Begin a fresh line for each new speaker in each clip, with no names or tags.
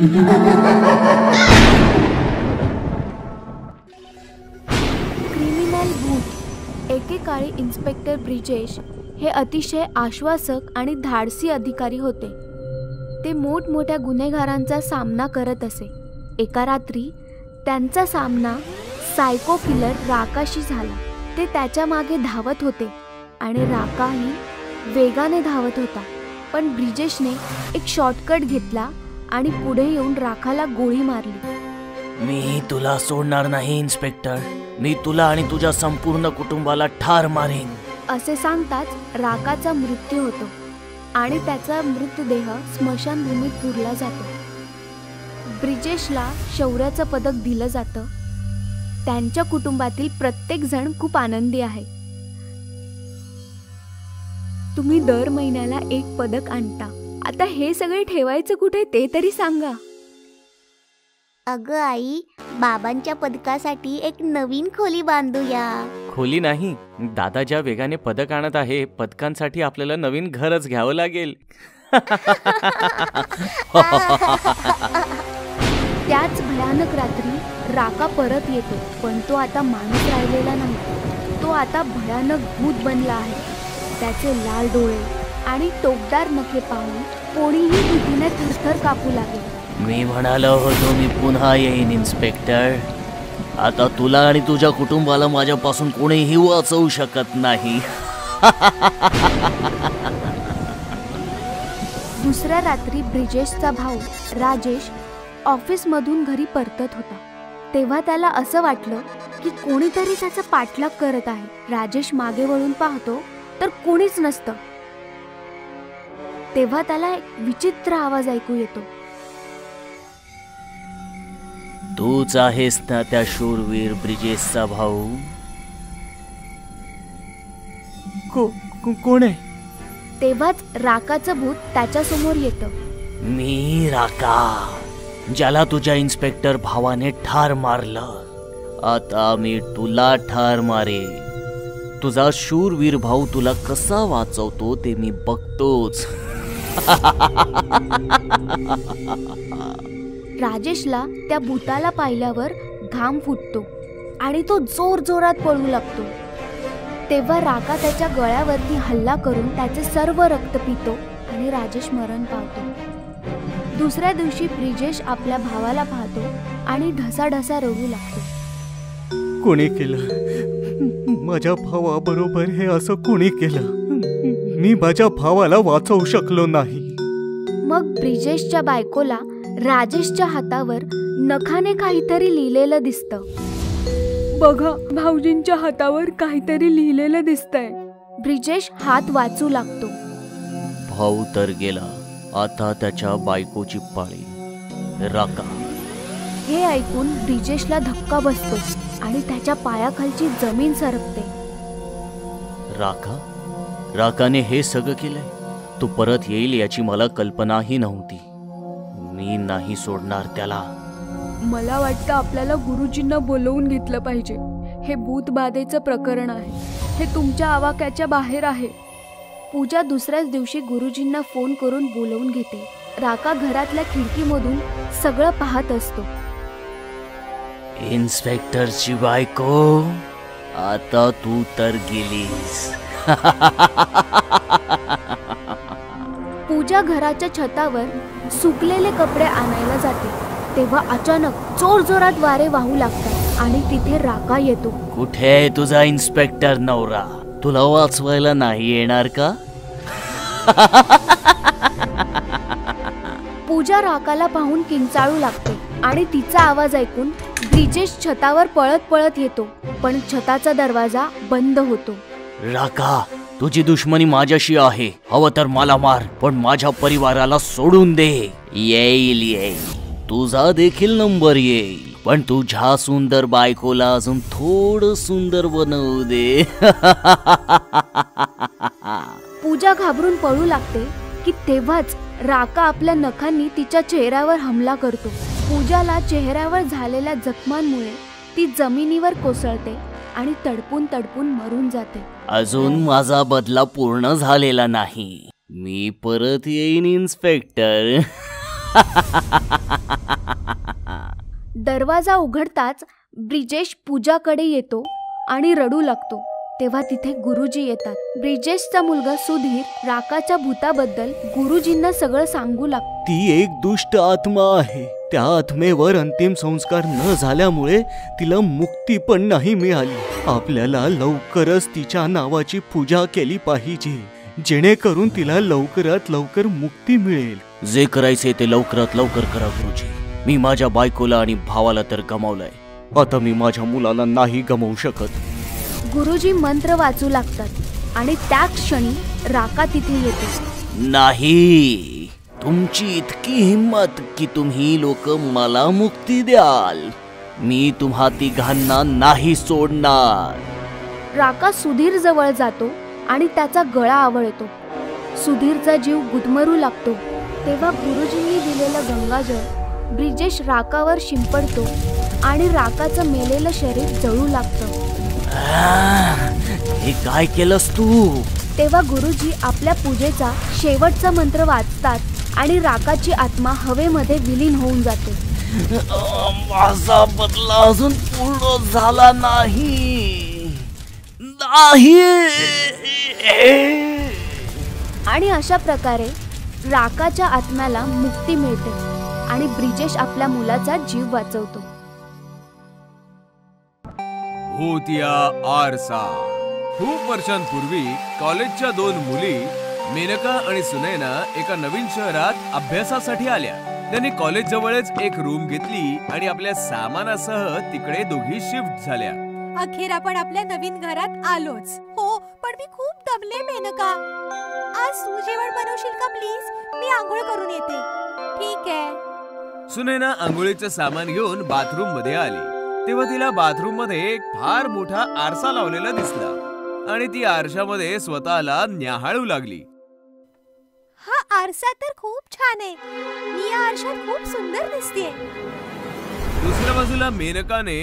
Criminal भूत. एकेकाळी inspector Brijesh हे अतिशय आश्वासक आणि धाडसी अधिकारी होते. ते मोठमोठ्या गुन्हेगारांचा सामना करत असे. एका रात्री त्यांचा सामना सायको किलर राकाशी झाला. ते त्याच्या मागे धावत होते आणि राकाही वेगाने धावत होता. पण ब्रिजेशने एक शॉर्टकट घेतला आणि पुढे येऊन राकाला गोळी मारली.
मी तुला सोडणार नाही इन्स्पेक्टर. मी तुला आणि तुझ्या संपूर्ण कुटुंबाला ठार मारेन,
असे सांगताच राकाचा मृत्यू होतो आणि त्याचा मृतदेह स्मशानभूमीत पुरला जातो. ब्रिजेशला शौर्याचं पदक दिलं जातं. त्यांच्या कुटुंबातील प्रत्येक जण खूप आनंदी आहे. तुम्ही दर महिन्याला एक पदक आणता. आता हे सगळे ठेवायचं कुठे ते तरी सांगा.
अगं आई, बाबांच्या पदकासाठी एक नवीन खोली बांधूया.
खोली नाही, दादा ज्या वेगाने पदक आणत आहे, पदकांसाठी आपल्याला नवीन घरच घ्यावं लागेल.
त्याच भयानक रात्री राका परत येतो. पण तो आता माणूस राहिलेला नाही. तो आता भयानक भूत बनला आहे. त्याचे लाल डोळे आणि टोकदार नखे पाहून कोणीही भीतीने थरथर कापू लागेल.
मी म्हणालो होतो मी पुन्हा येईन इन्स्पेक्टर. आता तुला आणि तुझ्या कुटुंबाला माझ्यापासून कोणीही वाचवू शकत नाही.
दुसऱ्या रात्री ब्रिजेशचा भाऊ राजेश ऑफिसमधून घरी परतत होता. तेव्हा त्याला असं वाटलं की कोणीतरी त्याचा पाठलाग करत आहे. राजेश मागे वळून पाहतो तर कोणीच नसतं. तेव्हा त्याला एक विचित्र आवाज ऐकू येतो.
तूच आहेस ना त्या शूरवीर ब्रिजेशचा भाऊ? कोण आहे?
तेव्हाच राकाचं भूत त्याच्या समोर येतं.
मी राका, ज्याला तुझ्या इन्स्पेक्टर भावाने ठार मारलं. आता मी तुला ठार मारे. तुझा शूरवीर भाऊ तुला कसा वाचवतो ते मी बघतोच.
राजेशला त्या भूताला पाहिल्यावर घाम फुटतो आणि तो जोर जोरात पळू लागतो. तेव्हा राका त्याच्या गळ्यावरती हल्ला करून त्याचे सर्व रक्त पितो आणि राजेश मरण पावतो. दुसऱ्या दिवशी ब्रिजेश आपल्या भावाला पाहतो आणि ढसाढसा रडू लागतो.
कोणी केलं? माझ्या भावाबरोबर हे असं कोणी केलं? मी माझ्या भावाला वाचवू शकलो नाही.
मग ब्रिजेशच्या बायकोला राजेशच्या हातावर नखाने काहीतरी लिहिलेलं दिसतं. बघा, भाऊजींच्या हातावर काहीतरी लिहिलेलं दिसतंय. ब्रिजेश हात वाचू लागतो.
भाऊ तर गेला, आता त्याच्या बायकोची पाळी. राका.
हे ऐकून ब्रिजेशला धक्का बसतो आणि त्याच्या पायाखालची जमीन सरकते.
राकाने हे सगळं केलंय? तू परत येईल याची मला कल्पनाही नव्हती. मी नाही सोडणार त्याला.
मला वाटतं आपल्याला गुरुजींना बोलवून घेतलं पाहिजे. हे भूतबाधेचं प्रकरण आहे. हे तुमच्या आवाक्याच्या बाहेर आहे. पूजा दुसऱ्याच दिवशी गुरुजींना फोन करून बोलवून घेते. राका घरातल्या खिडकीमधून सगळं पाहत असतो.
इन्स्पेक्टरची बायको, आता तू तर गेलीस.
पूजा घराच्या छतावर सुकलेले कपडे आणायला जाते. तेव्हा अचानक जोर जोरात वारे वाहू लागतात आणि तिथे राका येतो.
कुठे आहे तुझा इन्स्पेक्टर नवरा? तुला वाचवायला नाही येणार का?
पूजा राकाला पाहून किंचाळू लागते आणि तिचा आवाज ऐकून ब्रिजेश छतावर पळत पळत येतो. पण छताचा दरवाजा बंद होतो.
राका, तुझी दुश्मनी माझ्याशी आहे. हवं तर मला मार, पण माझ्या परिवाराला सोडून दे. येईल, तुझा देखील नंबर येईल, पण तुझ्या सुंदर बायकोला अजून थोडं सुंदर बनवू दे.
पूजा घाबरून पळू लागते की तेव्हाच राका आपल्या नखांनी तिच्या चेहऱ्यावर हमला करतो. पूजाला चेहऱ्यावर झालेल्या जखमांमुळे ती जमिनीवर कोसळते आणि तडपून तडपून मरून जाते.
अजून माझा बदला पूर्ण झालेला नाही. मी परत येईन इन्स्पेक्टर.
दरवाजा उघडताच ब्रिजेश पूजाकडे येतो आणि रडू लागतो. तेव्हा तिथे गुरुजी येतात. ब्रिजेशचा मुलगा सुधीर राकाच्या भूताबद्दल गुरुजींना सगळं सांगू लागतो.
ती एक दुष्ट आत्मा आहे. त्या आत्मेवर अंतिम संस्कार न झाल्यामुळे तिला मुक्ती पण नाही मिळाली. आपल्याला लवकरच तिच्या नावाची पूजा केली पाहिजे, जेणेकरून तिला लवकरात लवकर मुक्ती मिळेल.
जे करायचे ते लवकरात लवकर करा गुरुजी. मी माझ्या बायकोला आणि भावाला तर गमावलंय.
आता मी माझ्या मुलाला नाही गमावू शकत.
गुरुजी मंत्र वाचू लागतात आणि त्या क्षणी राका तिथे येते.
नाही, तुमची इतकी हिम्मत की तुम्ही लोक मला मुक्ती द्याल. मी तुम्हा तिघांना नाही सोडणार.
राका सुधीर जवळ जातो आणि त्याचा गळा आवळतो. सुधीरचा जीव गुदमरू लागतो. तेव्हा गुरुजींनी दिलेलं गंगाजळ ब्रिजेश राकावर शिंपडतो आणि राकाचं मेलेलं शरीर जळू लागतं.
हे काय केलंस तू?
तेव्हा गुरुजी आपल्या पूजेचा शेवटचा मंत्र वाचतात आणि राकाची आत्मा हवेमध्ये विलीन होऊन जाते.
माझा बदला अजून पूर्ण झाला नाही.
आणि अशा प्रकारे राकाच्या आत्म्याला मुक्ती मिळते आणि ब्रिजेश आपल्या मुलाचा जीव वाचवतो.
भूतिया आरसा. खूप वर्षांपूर्वी कॉलेजच्या 2 मुली मेनका आणि सुनैना एका नवीन शहरात अभ्यासासाठी आल्या. त्यांनी कॉलेज जवळच एक रूम घेतली आणि आपल्या सामानासह तिकडे दोघी शिफ्ट झाल्या.
अखेर आपण आपल्या नवीन घरात आलोच. हो, पण मी खूप दमले मेनका. आज तू जेवण बनवशील का प्लीज? मी आंघोळ करून येते. ठीक आहे.
सुनैना आंघोळीचं सामान घेऊन बाथरूम मध्ये आली. तेव्हा तिला बाथरूम मध्ये एक फार मोठा आरसा लावलेला दिसला आणि ती आरशामध्ये स्वतःला न्याहाळू लागली.
हा आरसा तर खूप छान आहे. मी या आरशात खूप सुंदर दिसतेय.
दुसऱ्या बाजूला मेनकाने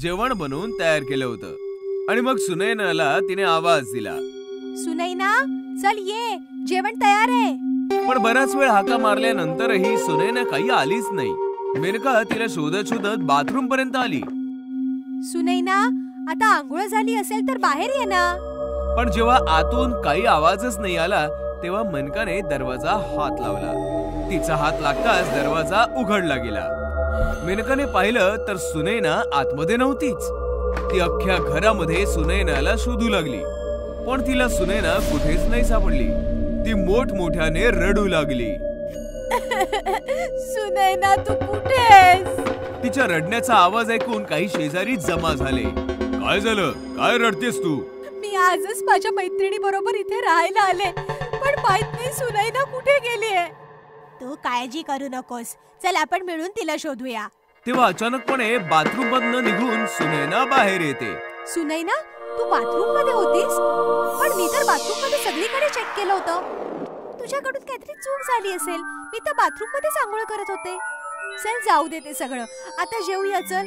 जेवण बनवून तयार केलं होतं आणि मग सुनैनाला तिने आवाज दिला.
सुनैना, चल ये, जेवण तयार आहे.
पण बराच वेळ हाका मारल्यानंतरही सुनैना काही आलीच नाही. मेनका तिला शोधत शोधत बाथरूम पर्यंत आली.
सुनैना, आता आंघोळ झाली असेल तर बाहेर ये ना.
पण जेव्हा आतून काही आवाजच नाही आला तेव्हा मेनकाने दरवाजा हात लावला. तिचा हात लागताच दरवाजा उघडला गेला. मेनकाने पाहिलं तर सुनैना आतमध्ये नव्हतीच. ती अख्ख्या घरामध्ये सुनैनाला शोधू लागली, पण तिला सुनैना कुठेच नाही सापडली. ती मोठमोठ्याने रडू लागली.
सुनैना, तू कुठे आहेस?
तिच्या रडण्याचा आवाज ऐकून काही शेजारी जमा झाले. काय झालं? काय रडतेस तू?
मी आजच माझ्या मैत्रिणी बरोबर इथे राहायला आले, पण माहित नाही सुनैना कुठे गेली आहे. तू काळजी करू नकोस. चल आपण मिळून तिला शोधूया.
तेव्हा अचानकपणे बाथरूम मधनं निघून सुनैना बाहेर येते.
सुनैना, तू बाथरूम मध्ये होतीस? पण मी तर बाथरूम मध्ये सगळीकडे चेक केलं होतं. तुझ्याकडून काहीतरी चूक झाली असेल. मी तर बाथरूम मध्ये आंघोळ करत होते. चल जाऊ दे ते सगळं. आता जेवूया चल.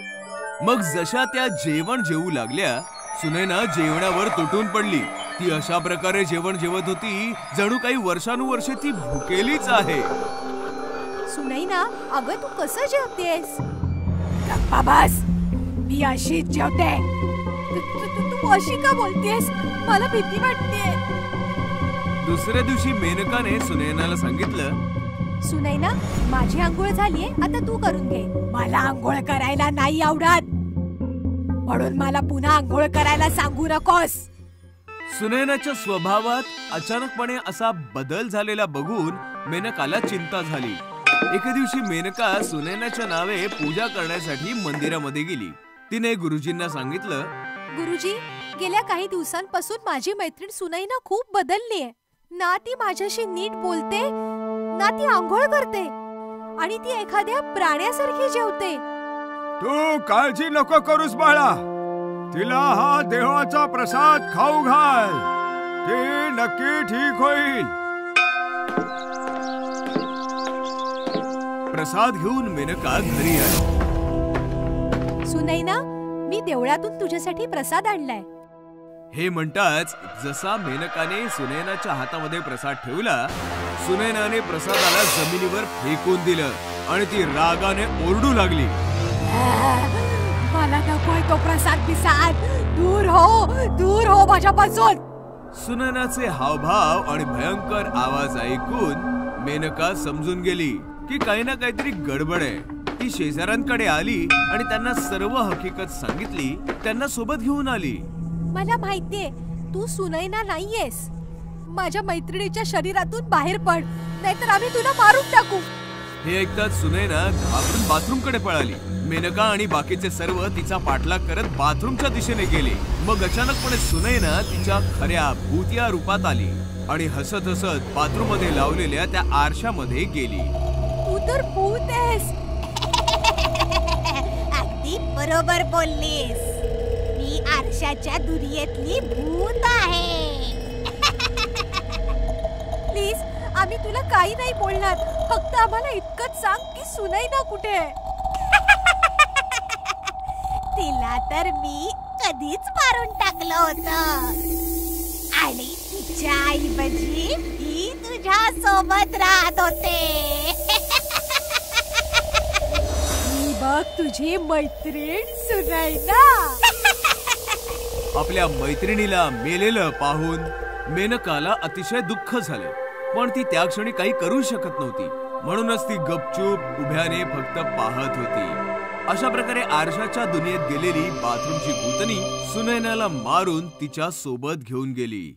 मग जशा त्या जेवण जेवू लागल्या सुनैना जेवणावर तुटून पडली. ती अशा प्रकारे जेवण जेवत होती जणू काही वर्षानुवर्षे ती भुकेलीच आहे.
सुनैना, अगं तू कसं जेवतेस? गप्पा बस, मी अशीच जेवते. तू अशी का बोलतेस? मला भीती वाटते.
दुसऱ्या दिवशी मेनकाने सुनैनाला सांगितलं,
सुनैना, माझी आंघोळ झालीये, आता तू करून घे. मला आंघोळ करायला नाही आवडत, म्हणून मला पुन्हा आंघोळ करायला सांगू नकोस.
सुनैनाच्या स्वभावात अचानकपणे असा बदल झालेला बघून मेनकाला चिंता झाली. एके दिवशी मेनका सुनैनाच्या नावे पूजा करण्यासाठी मंदिरामध्ये गेली. तिने गुरुजींना सांगितलं,
गुरुजी, गेल्या काही दिवसांपासून माझी मैत्रीण सुनैना खूप बदललीये. ना ती माझ्याशी नीट बोलते, ना ती आंघोळ करते, आणि ती एखाद्या प्राण्यासारखी जेवते.
तू काळजी नको करूस बाळा. तिला हा देवाचा प्रसाद खाऊ घाल. ती नक्की ठीक होईल.
प्रसाद घेऊन मेनका घरी आली.
सुनैना, मी देवळातून तुझ्यासाठी प्रसाद आणलाय.
हे म्हणताच जसा मेनकाने सुनैनाच्या हातामध्ये प्रसाद ठेवला, सुनैनाने प्रसादाला जमिनीवर फेकून दिलं आणि ती रागाने ओरडू लागली,
मला नकोय तो प्रसाद पिसाद, दूर हो माझ्यापासून.
सुनैनाचे हावभाव आणि भयंकर आवाज ऐकून मेनका समजून गेली की काही ना काहीतरी गडबड आहे. ती शेजाऱ्यांकडे आली आणि त्यांना सर्व हकीकत सांगितली. त्यांना सोबत घेऊन आली.
मला माहितीये तू सुनैना नाहीयेस. माझ्या मैत्रिणीच्या शरीरातून बाहेर पड, नाहीतर आम्ही तुला मारून टाकू.
हे ऐकताच सुनैना घाबरून बाथरूमकडे पळाली. मेनका आणि बाकीचे सर्व तिचा पाठलाग करत बाथरूमच्या दिशेने गेले. मग अचानकपणे सुनैना तिच्या खऱ्या भूतिया रूपात आली आणि हसत हसत बाथरूम मध्ये लावलेल्या त्या आरशामध्ये गेली.
तू तर भूत आहेस.
अगदी बरोबर बोललीस. मी आरशाच्या दुनियेतली भूत आहे.
प्लीज, आम्ही तुला काही नाही बोलणार. फक्त आम्हाला इतकंच सांग की सुनैना कुठे आहे.
तिला तर मी कधीच मारून टाकलं होतं आणि तिच्या ऐवजी ती तुझ्या सोबत राहत होते.
मी बघ तुझी मैत्रीण सुनैना.
आपल्या मैत्रिणीला मेलेलं पाहून मेनकाला अतिशय दुःख झालं, पण ती त्या क्षणी काही करू शकत नव्हती. म्हणूनच ती गपचूप उभ्याने फक्त पाहत होती. अशा प्रकारे आरशाच्या दुनियेत गेलेली बाथरूमची भूतनी सुनैनाला मारून तिच्या सोबत घेऊन गेली.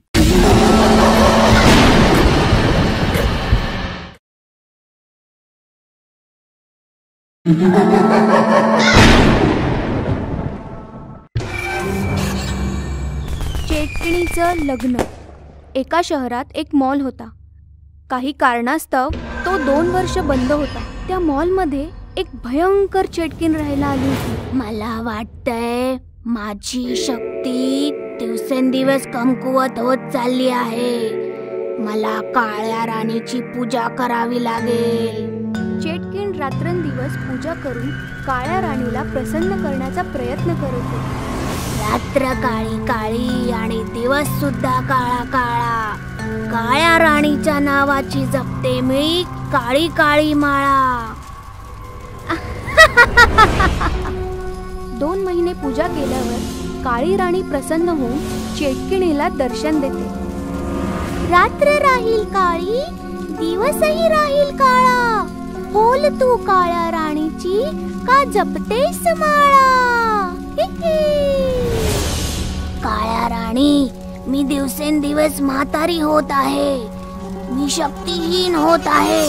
चेटकिणीचं लग्न. एका शहरात एक मॉल होता. काही कारणास्तव तो 2 वर्ष बंद होता. त्या मॉलमध्ये एक भयंकर चेटकीण राहायला आली होती.
मला वाटतंय माझी शक्ती दिवसेंदिवस कमकुवत होत चालली आहे. मला काळ्या राणीची पूजा करावी लागेल.
चेटकीण रात्रंदिवस पूजा करून काळ्या राणीला प्रसन्न करण्याचा प्रयत्न करत होती.
रात्र काळी काळी आणि दिवस सुद्धा काळा काळा. काळ्या राणीच्या नावाची जपते मी काळी काळी माळा.
2 महिने पूजा केल्यावर काळी राणी प्रसन्न होऊन चेटकिणीला दर्शन देते.
रात्र राहील काळी, दिवसही राहील काळा. बोल तू काळ्या राणीची का जपतेस माळा. काळ्या राणी, मी दिवसेंदिवस म्हातारी होत आहे. मी शक्तिहीन होत आहे.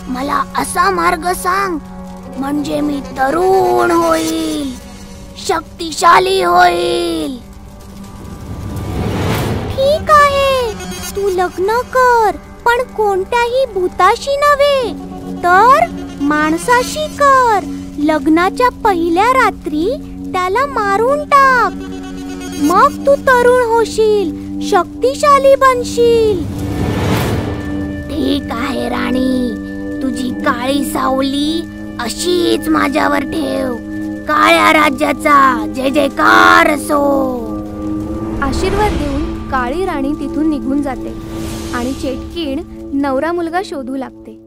मला असा मार्ग सांग म्हणजे मी तरुण होईल, शक्तिशाली होईल. ठीक आहे, तू लग्न कर, पण कोणत्याही भूताशी नव्हे तर माणसाशी कर. लग्नाच्या पहिल्या रात्री त्याला मारून टाक. मग तू तरुण होशील, शक्तिशाली बनशील. ठीक आहे राणी, तुझी काळी सावली अशीच माझ्यावर ठेव. काळ्या राज्याचा जय जयकार असो.
आशीर्वाद देऊन काळी राणी तिथून निघून जाते आणि चेटकीण नवरा मुलगा शोधू लागते.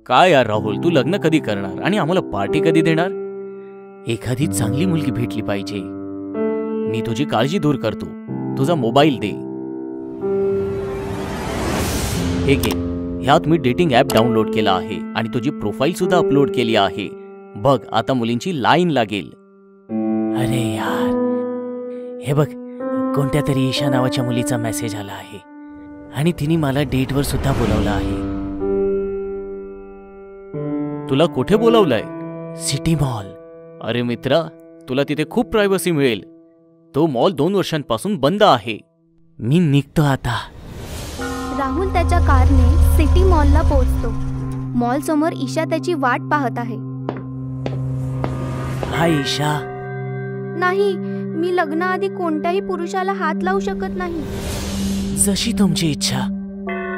काय यार राहुल, तू लग्न कधी करणार आणि आम्हाला पार्टी कधी देणार? एखादी चांगली मुलगी भेटली पाहिजे. मी तुझी काळजी दूर करतो. तुझा मोबाईल दे. हे घे. ह्यात मी डेटिंग ॲप डाउनलोड केला आहे आणि तुझी प्रोफाईल सुद्धा अपलोड केली आहे. बघ, आता मुलींची लाईन लागेल. अरे यार, हे बघ, कोणत्या तरी ईशा नावाच्या मुलीचा मेसेज आला आहे आणि तिने मला डेटवर सुद्धा बोलावलं आहे. तुला कुठे बोलावलंय? City mall. अरे मित्रा, तुला तिथे खूप प्रायव्हसी मिळेल. तो मॉल 2 वर्षांपासून बंद आहे. मी निघतो आता.
राहुल त्याच्या कारने सिटी मॉलला पोहोचतो. मॉल समोर ईशा त्याची वाट पाहत आहे.
हाय ईशा.
नाही, मी लग्नाआधी कोणत्याही पुरुषाला हात लावू शकत नाही.
जशी तुमची इच्छा,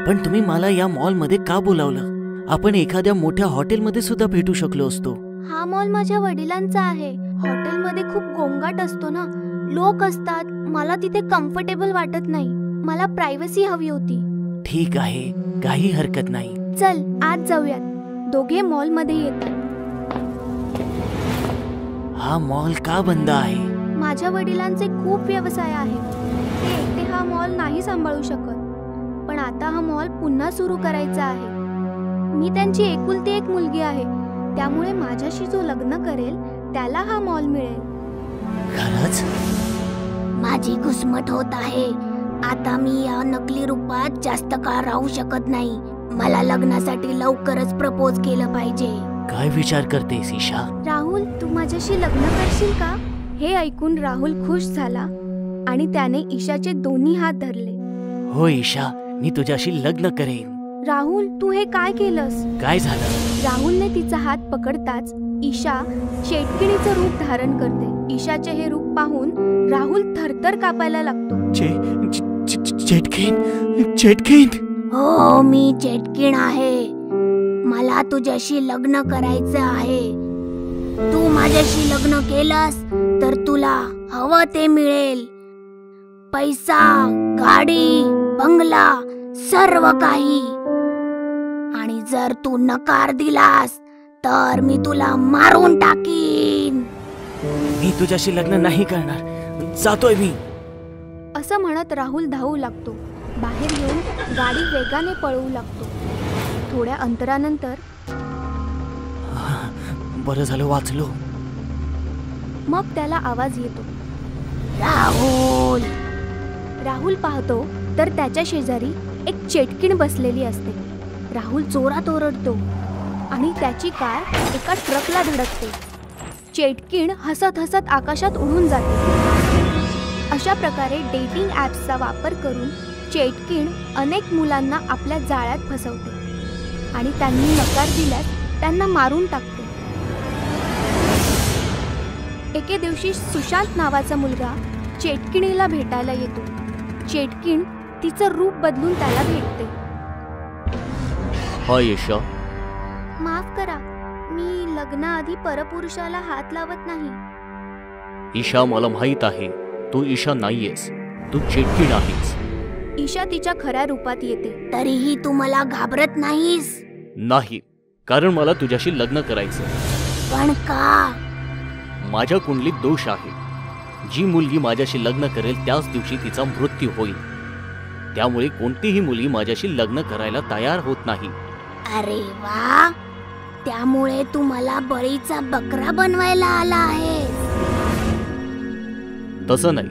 पण तुम्ही मला या मॉलमध्ये का बोलावलं? आपण एखाद्या मोठ्या हॉटेलमध्ये सुद्धा भेटू शकलो असतो.
हा मॉल माझ्या वडिलांचा आहे. हॉटेलमध्ये खूप गोंगाट असतो ना, लोक असतात, मला तिथे कम्फर्टेबल वाटत नाही. मला प्रायव्हसी हवी होती.
ठीक आहे, काही हरकत नाही.
चल आज जाऊयात. दोघे मॉल मध्ये येतात.
हा मॉल का बंद आहे?
माझ्या वडिलांचे खूप व्यवसाय आहेत. ते एकटे हा मॉल नाही सांभाळू शकत. पण आता हा मॉल पुन्हा सुरू करायचा आहे. मी त्यांची एकुलती एक मुलगी आहे, त्यामुळे माझ्याशी जो लग्न करेल त्याला हा मॉल मिळेल.
खरंच?
माझी घुसमट होत आहे. आता मी या नकली रूपात जास्त काळ राहू शकत नाही. मला लग्नासाठी लवकरच प्रपोज केलं पाहिजे.
काय विचार करतेस ईशा?
राहुल, तू माझ्याशी लग्न करशील का? हे ऐकून राहुल खुश झाला आणि त्याने ईशाचे दोन्ही हात धरले.
हो ईशा, मी तुझ्याशी लग्न करेन.
राहुल, तू हे काय केलंस?
काय झालं?
राहुलने तिचा हात पकडताच ईशा चेटकिणीचं रूप धारण करते. ईशाचे हे रूप पाहून राहुल थरथर कापायला लागतो.
चेटकिन.
हो, मी चेटकीण आहे. मला तुझ्याशी लग्न करायचं आहे. तू माझ्याशी लग्न केलंस तर तुला हवं ते मिळेल. पैसा, गाडी, बंगला, सर्व काही. आणि जर तू नकार दिलास तर मी तुला मारून टाकीन.
मी तुझ्याशी लग्न नाही करणार. जातोय मी.
असं म्हणत राहुल धावू लागतो. बाहेर येऊन गाडी वेगाने पळवू लागतो. थोड्या अंतरानंतर
बरं झालं वाचलो.
मग त्याला आवाज येतो.
राहुल.
राहुल पाहतो तर त्याच्या शेजारी एक चेटकीण बसलेली असते. राहुल जोरात ओरडतो आणि त्याची कार एका ट्रकला धडकते. चेटकीण हसत हसत आकाशात उडून जाते. अशा प्रकारे डेटिंग ॲप्सचा वापर करून चेटकीण अनेक मुलांना आपल्या जाळ्यात फसवते आणि त्यांनी नकार दिल्यास त्यांना मारून टाकते. एके दिवशी सुशांत नावाचा मुलगा चेटकिणीला भेटायला येतो. चेटकीण तिचं रूप बदलून त्याला भेटते.
हाय ईशा.
माफ करा, मी लग्नाआधी परपुरुषाला हात लावत नाही.
ईशा, मला माहित आहे तू ईशा नाहीयेस. तू चेटकीण आहेस.
ईशा तिच्या खऱ्या रूपात येते.
तरीही तू मला घाबरत नाहीस?
नाही, कारण मला तुझ्याशी लग्न करायचं.
पण का?
माझ्या कुंडलीत दोष आहे. जी मुलगी माझ्याशी लग्न करेल त्याच दिवशी तिचा मृत्यू होईल. त्यामुळे कोणतीही मुलगी माझ्याशी लग्न करायला तयार होत नाही.
अरे वा, त्यामुळे तू मला बळीचा बकरा बनवायला आला आहेस.
तसं नाही.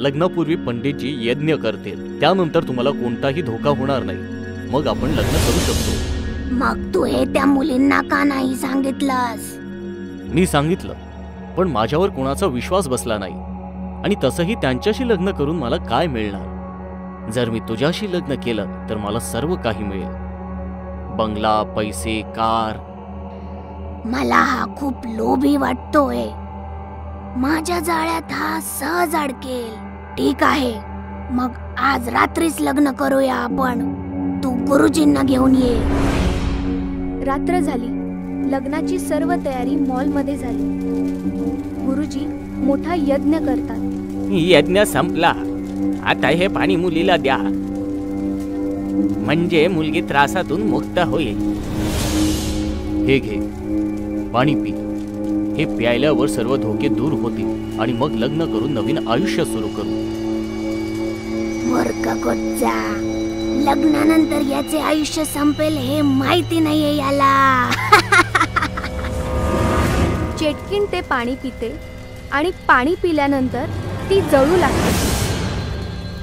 लग्नापूर्वी पंडितजी यज्ञ करतील, त्यानंतर तुम्हाला कोणताही धोका होणार नाही. मग आपण लग्न करू शकतो.
मग तू हे त्या मुलींना का नाही सांगितलंस?
मी सांगितलं, पण माझ्यावर कोणाचा विश्वास बसला नाही. आणि तसंही त्यांच्याशी लग्न करून मला काय मिळणार? जर मी तुझ्याशी लग्न केलं तर मला सर्व काही मिळेल. बंगला, पैसे, कार.
मला हा खूप लोभी वाटतोय. माझ्या जाळ्यात हा सहज अडकेल. ठीक आहे, मग आज रात्रीच लग्न करूया आपण. तू गुरुजींना घेऊन ये.
रात्र झाली. लग्नाची सर्व तयारी मॉलमध्ये झाली. गुरुजी मोठा यज्ञ करतात.
यज्ञ संपला. आता हे पाणी मुलीला द्या, म्हणजे मुलगी त्रासातून मुक्त होईल.
हे घे, पाणी पी. हे प्यायल्यावर सर्व धोके दूर होतील आणि मग लग्न करून नवीन आयुष्य सुरू करू.
मूर्ख कोच्चा, लग्नानंतर याचे आयुष्य संपेल हे माहिती नाहीये याला.
चेटकीण ते पाणी पिते आणि पाणी पिल्यानंतर ती जळू लागते.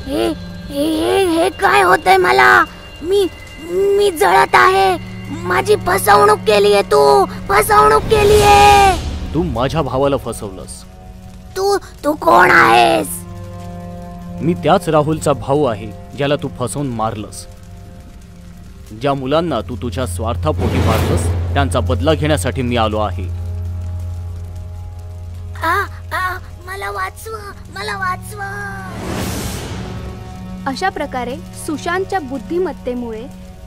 हे हे हे काय होतंय मला? मी जळत आहे. माझी फसवणूक केलीये तू. फसवणूक केलीये.
तू माझ्या भावाला फसवलंस.
तू कोण आहेस?
मी त्याच राहुलचा भाऊ आहे ज्याला तू फसवून मारलंस. ज्या मुलांना तू तुझ्या स्वार्थापोटी मारलंस त्यांचा बदला घेण्यासाठी मी आलो आहे.
मला वाचवा, मला वाचवा.
अशा प्रकारे सुशांतच्या बुद्धिमत्तेमुळे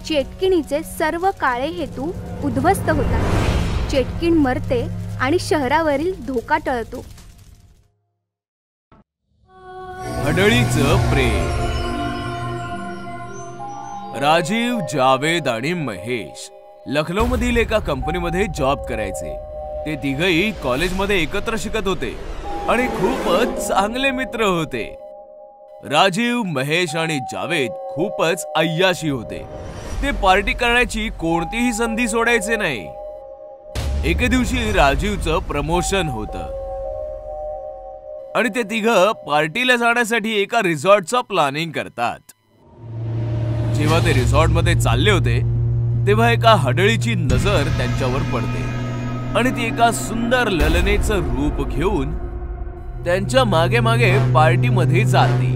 चेटकिणीचे सर्व काळे हेतू उद्ध्वस्त होतात. चेटकीण मरते आणि शहरावरील धोका टळतो.
हडळीचं प्रेम. राजीव, जावेद आणि महेश लखनौ मधील एका कंपनीमध्ये जॉब करायचे. ते तिघही कॉलेजमध्ये एकत्र शिकत होते आणि खूपच चांगले मित्र होते. राजीव, महेश आणि जावेद खूपच अय्याशी होते. ते पार्टी करण्याची कोणतीही संधी सोडायचे नाही. एके दिवशी राजीवचं प्रमोशन होतं आणि ते तिघं पार्टीला जाण्यासाठी एका रिसॉर्टचं प्लॅनिंग करतात. जेव्हा ते रिसॉर्ट मध्ये चालले होते तेव्हा एका हडळीची नजर त्यांच्यावर पडते आणि ती एका सुंदर ललनेचं रूप घेऊन त्यांच्या मागे मागे पार्टीमध्ये जाते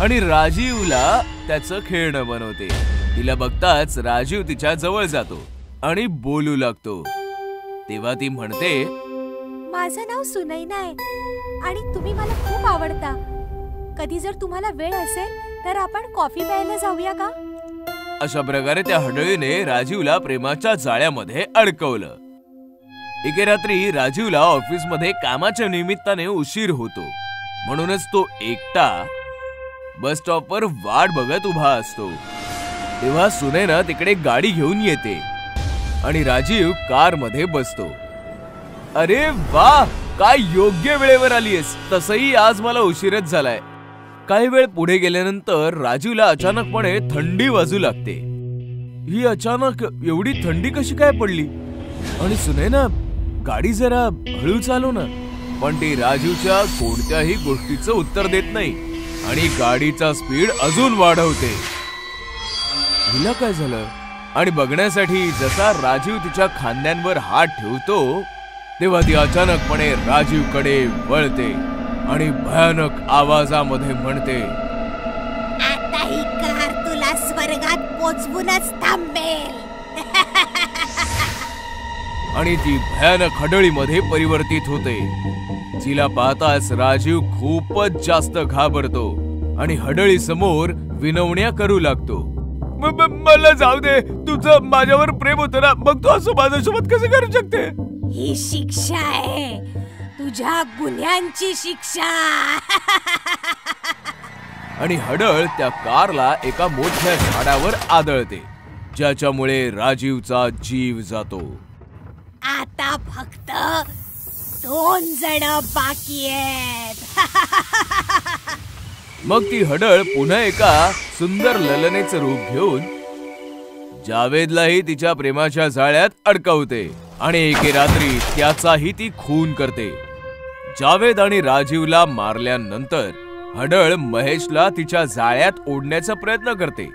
आणि राजीवला त्याचं खेळणं बनवते. तिला बघताच राजीव तिच्या जवळ जातो आणि बोलू लागतो. तेव्हा ती म्हणते,
माझं नाव सुनैना आहे आणि तुम्ही मला खूप आवडता. कधी जर तुम्हाला वेळ असेल तर आपण कॉफी प्यायला जाऊया का?
अशा प्रकारे त्या हडळीने राजीवला प्रेमाच्या जाळ्यामध्ये अडकवलं. एके रात्री राजीवला ऑफिसमध्ये कामाच्या निमित्ताने उशीर होतो, म्हणूनच तो एकटा बस स्टॉपवर वाट बघत उभा असतो. तेव्हा सुनैना तिकडे गाडी घेऊन येते आणि राजीव कार मध्ये बसतो. अरे वा, काय योग्य वेळेवर आलीयस. तसही आज मला उशीरच झालाय. काही वेळ पुढे गेल्यानंतर राजीवला अचानकपणे थंडी वाजू लागते. ही अचानक एवढी थंडी कशी काय पडली? आणि सुनैना, गाडी जरा हळू चालव ना. पण ती राजीवच्या कोणत्याही गोष्टीचं उत्तर देत नाही आणि गाडीचा स्पीड अजून वाढवते. हिला काय झालं? आणि बघण्यासाठी जसा राजीव तिच्या खांद्यांवर हात ठेवतो तेव्हा ती अचानकपणे राजीवकडे वळते आणि भयानक आवाजामध्ये म्हणते,
आता ही कार तुला स्वर्गात पोचवूनच थांबेल.
आणि ती भयानक हडळीमध्ये परिवर्तित होते. तिला पाहताच राजीव खूपच जास्त घाबरतो आणि हडळी समोर विनवण्या करू लागतो. मला जाऊ दे, तुझं माझ्यावर प्रेम होतं ना, मग तू असं माझ्यासोबत कसं करू शकते?
ही शिक्षा आहे, तुझ्या गुन्ह्यांची शिक्षा.
आणि हडळ त्या कारला एका मोठ्या झाडावर आदळते, ज्याच्यामुळे राजीवचा जीव जातो.
आता फक्त 2 जण बाकी आहेत.
मग ती हडळ पुन्हा एका सुंदर ललनेचं रूप घेऊन जावेदलाही तिच्या प्रेमाच्या जाळ्यात अडकवते आणि एके रात्री त्याचाही ती खून करते. जावेद आणि राजीवला मारल्यानंतर हडळ महेशला तिच्या जाळ्यात ओढण्याचा प्रयत्न करते,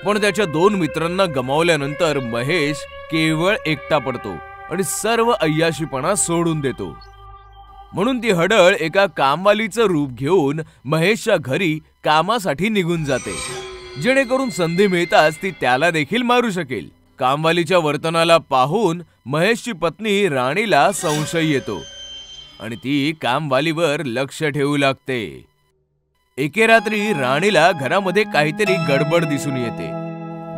पण त्याच्या 2 मित्रांना गमावल्यानंतर महेश केवळ एकटा पडतो आणि सर्व अय्याशीपणा सोडून देतो. म्हणून ती हडळ एका कामवालीचं रूप घेऊन महेशच्या घरी कामासाठी निघून जाते, जेणेकरून संधी मिळताच ती त्याला देखील मारू शकेल. कामवालीच्या वर्तनाला पाहून महेशची पत्नी राणीला संशय येतो आणि ती कामवालीवर लक्ष ठेवू लागते. एके रात्री राणीला घरामध्ये काहीतरी गडबड दिसून येते.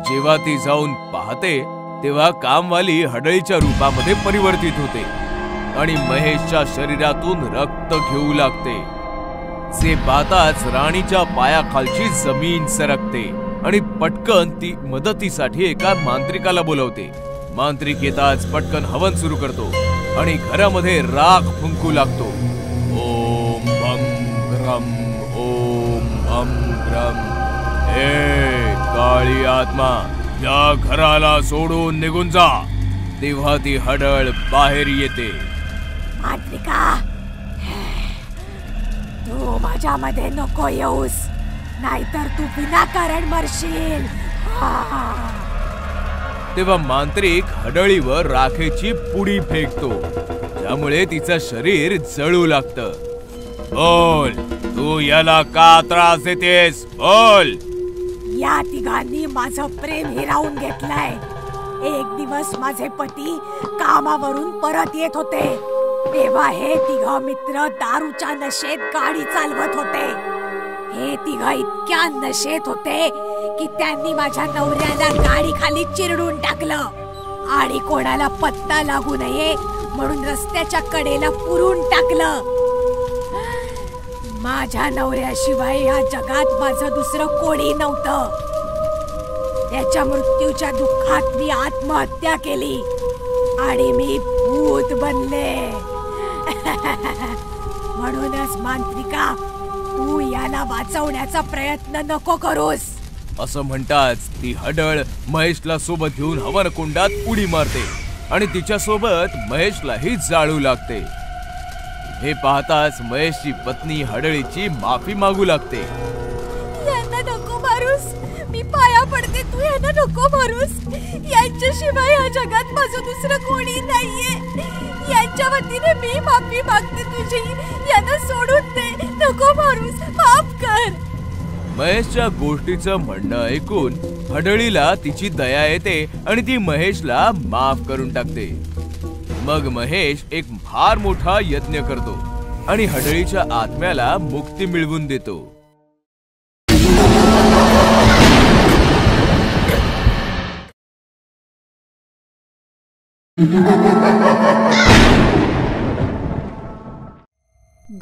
जेव्हा ती जाऊन पाहते तेव्हा कामवाली हडळीच्या रूपामध्ये परिवर्तित होते आणि महेशच्या शरीरातून रक्त घेऊ लागते. जे पाहताच राणीच्या पायाखालची जमीन सरकते आणि पटकन ती मदतीसाठी एका मांत्रिकाला बोलवते. मांत्रिक येताच पटकन हवन सुरू करतो आणि घरामध्ये राख फुंकू लागतो. ओम भं ग्रम, ओम भं ग्रम. हे काळी आत्मा, या घराला सोडून निघून जा. तेव्हा ती हडळ बाहेर येते.
मांत्रिका, तू माझ्यामध्ये नको येऊस, नाहीतर तू विनाकारण मरशील.
तेव्हा मांत्रिक हडळीवर राखेची पुडी फेकतो, त्यामुळे तिचं शरीर जळू लागतं. बोल, तू याला का त्रास देतेस? बोल.
या तिघांनी माझं प्रेम हिरावून घेतलंय. एक दिवस माझे पती कामावरून परत येत होते तेव्हा हे 3 मित्र दारूच्या नशेत गाडी चालवत होते. हे 3 इतक्या नशेत होते की त्यांनी माझ्या नवऱ्याला गाडी खाली चिरडून टाकलं आणि कोणाला पत्ता लागू नये म्हणून रस्त्याच्या कडेला पुरून टाकलं.
माझ्या नवऱ्याशिवाय या जगात माझं दुसरं कोणी नव्हतं. त्याच्या मृत्यूच्या दुःखात मी आत्महत्या केली आणि मी भूत बनले. म्हणूनच मांत्रिका, तू याला वाचवण्याचा प्रयत्न नको करूस.
असं म्हणताच ती हडळ महेशला सोबत घेऊन हवनकुंडात उडी मारते आणि तिच्या सोबत महेशलाही जाळू लागते. हे पाहताच महेशची पत्नी हडळीची माफी मागू लागते.
यांना नको मारूस, मी पाया पडते, तू यांना नको मारूस. यांच्याशिवाय या जगात माझं दुसरं कोणी नाहीये. यांच्या वतीने मी माफी मागते तुझी. यांना सोडून दे, नको मारूस, माफ कर.
महेशच्या गोष्टीचं म्हणणं ऐकून हडळीला तिची दया येते आणि ती महेशला माफ करून टाकते. मग महेश एक फार मोठा यज्ञ करतो आणि हडळीच्या आत्म्याला मुक्ती मिळवून देतो.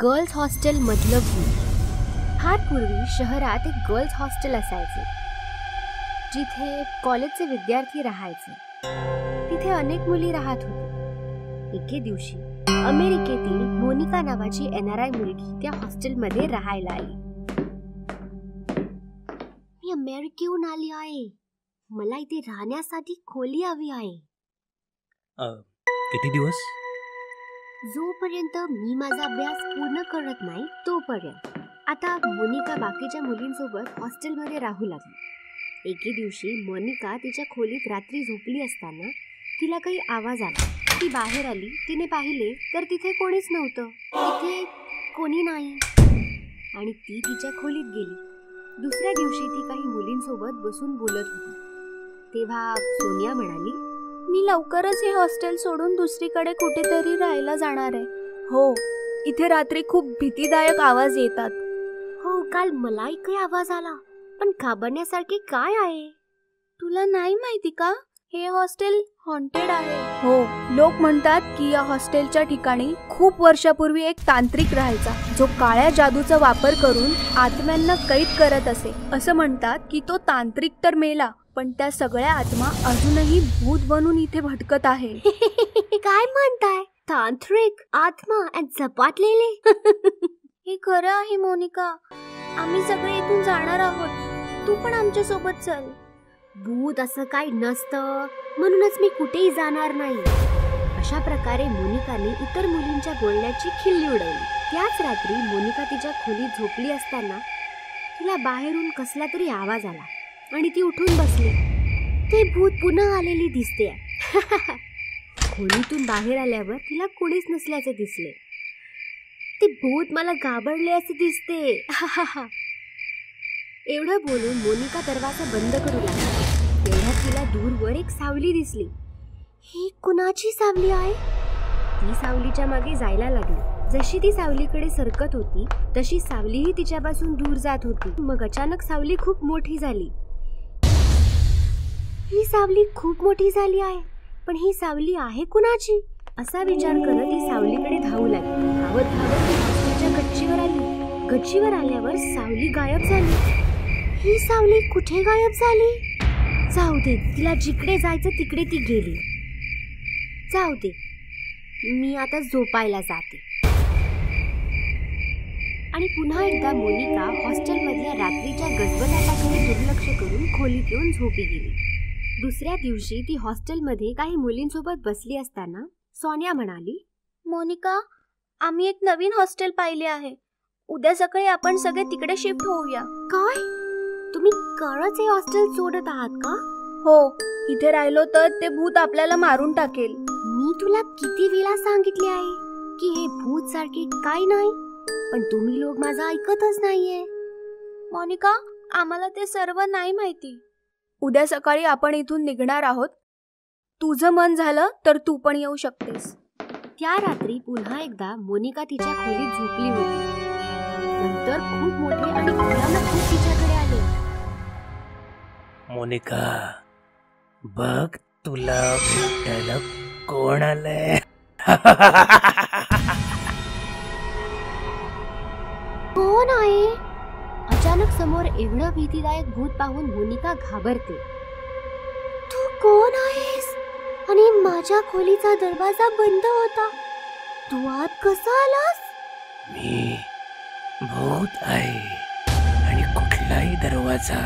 गर्ल्स हॉस्टेल मधलं भूत. फार पूर्वी शहरात एक गर्ल्स हॉस्टेल असायचे, जिथे कॉलेजचे विद्यार्थी राहायचे. तिथे अनेक मुली राहत होत्या. एके दिवशी अमेरिकेतील मोनिका नावाची NRI मुलगी त्या हॉस्टेलमध्ये राहायला आली. मी अमेरिकेहून आली आहे, मला इथे राहण्यासाठी खोली हवी आहे.
किती दिवस?
जोपर्यंत मी माझा अभ्यास पूर्ण करत नाही तोपर्यंत. आता मोनिका बाकीच्या मुलींसोबत हॉस्टेलमध्ये राहू लागली. एके दिवशी मोनिका तिच्या खोलीत रात्री झोपली असताना तिला काही आवाज आला. ती बाहेर आली. तिने पाहिले तर तिथे कोणीच नव्हतं. तिथे कोणी नाही आणि ती तिच्या खोलीत गेली. दुसऱ्या दिवशी ती काही मुलींसोबत बसून बोलत होती. तेव्हा सोनिया म्हणाली, मी लवकरच हे हॉस्टेल सोडून दुसरीकडे कुठेतरी राहायला जाणार आहे. हो, इथे रात्री खूप भीतीदायक आवाज येतात. हो, काल मलाही काही आवाज आला, पण घाबरण्यासारखे काय आहे? तुला नाही माहिती का, हे हॉस्टेल हॉन्टेड आहे. हो, लोक म्हणतात की या हॉस्टेलच्या ठिकाणी खूप वर्षापूर्वी एक तांत्रिक राहायचा, जो काळ्या जादूचा वापर करून आत्म्यांना कैद करत असे. असं म्हणतात की तो तांत्रिक तर मेला, पण त्या सगळ्या आत्मा अजूनही भूत बनून इथे भटकत आहे. काय म्हणताय? तांत्रिक आत्मा आणि झपाटलेले? हे खरं आहे मोनिका. आम्ही सगळे इथून जाणार आहोत, तू पण आमच्या सोबत चल. भूत असं काही नसतं, म्हणूनच मी कुठेही जाणार नाही. अशा प्रकारे मोनिकाने इतर मुलींच्या बोलण्याची खिल्ली उडवली. त्याच रात्री मोनिका तिच्या खोलीत झोपली असताना तिला बाहेरून कसला तरी आवाज आला आणि ती उठून बसली. ते भूत पुन्हा आलेली दिसते. खोलीतून बाहेर आल्यावर तिला कोणीच नसल्याचे दिसले. ते भूत मला घाबरले असे दिसते. एवढं बोलून मोनिका दरवाजा बंद करू लागली. तेवढ्यात तिला दूरवर एक सावली दिसली. ही कुणाची सावली आहे? ती सावलीच्या मागे जायला लागली. जशी ती सावलीकडे सरकत होती तशी सावलीही तिच्यापासून दूर जात होती. मग अचानक सावली खूप मोठी झाली. ही सावली खूप मोठी झाली आहे, पण ही सावली आहे कुणाची? असा विचार करत ती सावलीकडे धावू लागली. धावत धावत ती हॉस्टेलच्या गच्चीवर आली. गच्चीवर आल्यावर सावली गायब झाली. ही सावली कुठे गायब झाली? जाऊ दे, तिला जिकडे जायचं तिकडे ती गेली. जाऊ दे, मी आता झोपायला जाते. आणि पुन्हा एकदा मोनिका हॉस्टेलमधल्या रात्रीच्या गजबजाटाकडे दुर्लक्ष करून खोलीत येऊन झोपी गेली. दुसऱ्या दिवशी ती हॉस्टेलमध्ये काही मुलींसोबत बसली असताना सोनिया म्हणाली, मोनिका, आम्ही एक नवीन हॉस्टेल पाहिले आहे. उद्या सकाळी आपण सगळे तिकडे शिफ्ट होऊया. काय? तुम्ही खरंच हे हॉस्टेल सोडत आहात का? हो, इथे राहिलो तर ते भूत आपल्याला मारून टाकेल. मी तुला किती वेळा सांगितले आहे की हे भूत सारखे काय नाही, पण तुम्ही लोक माझं ऐकतच नाहीये. मोनिका, आम्हाला ते सर्व नाही माहिती. उद्या सकाळी आपण इथून निघणार आहोत. तुझं मन झालं तर तू पण येऊ शकतेस. त्या रात्री पुन्हा एकदा मोनिका तिच्या खोलीत झोपली होती. नंतर खूप मोठे आणि भयानक भूत तिच्याकडे आले.
मोनिका, बघ, तुला भेटायला कोण आलंय?
कोण?
एवढं भीतीदायक भूत पाहून मोनिका घाबरते.
तू कोण आहेस? आणि माझ्या खोलीचा दरवाजा बंद होता, तू आत कसा आलास?
मी भूत आहे आणि कुठलाही दरवाजा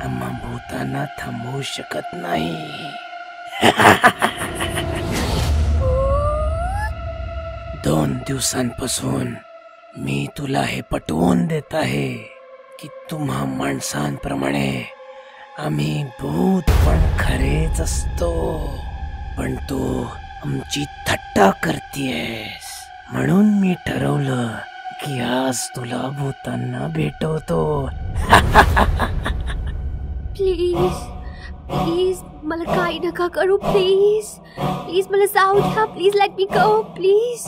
आम्हा भूतांना थांबवू शकत नाही. 2 दिवसांपासून मी तुला हे पटवून देत आहे की तुम्हा माणसांप्रमाणे आम्ही भूत पण खरेच असतो, पण तू आमची थट्टा करतेयस. म्हणून मी ठरवलं की आज तुला भूतांना भेटवतो.
प्लीज प्लीज मला काही नका करू, प्लीज प्लीज मला जाऊ द्या, please let me go please.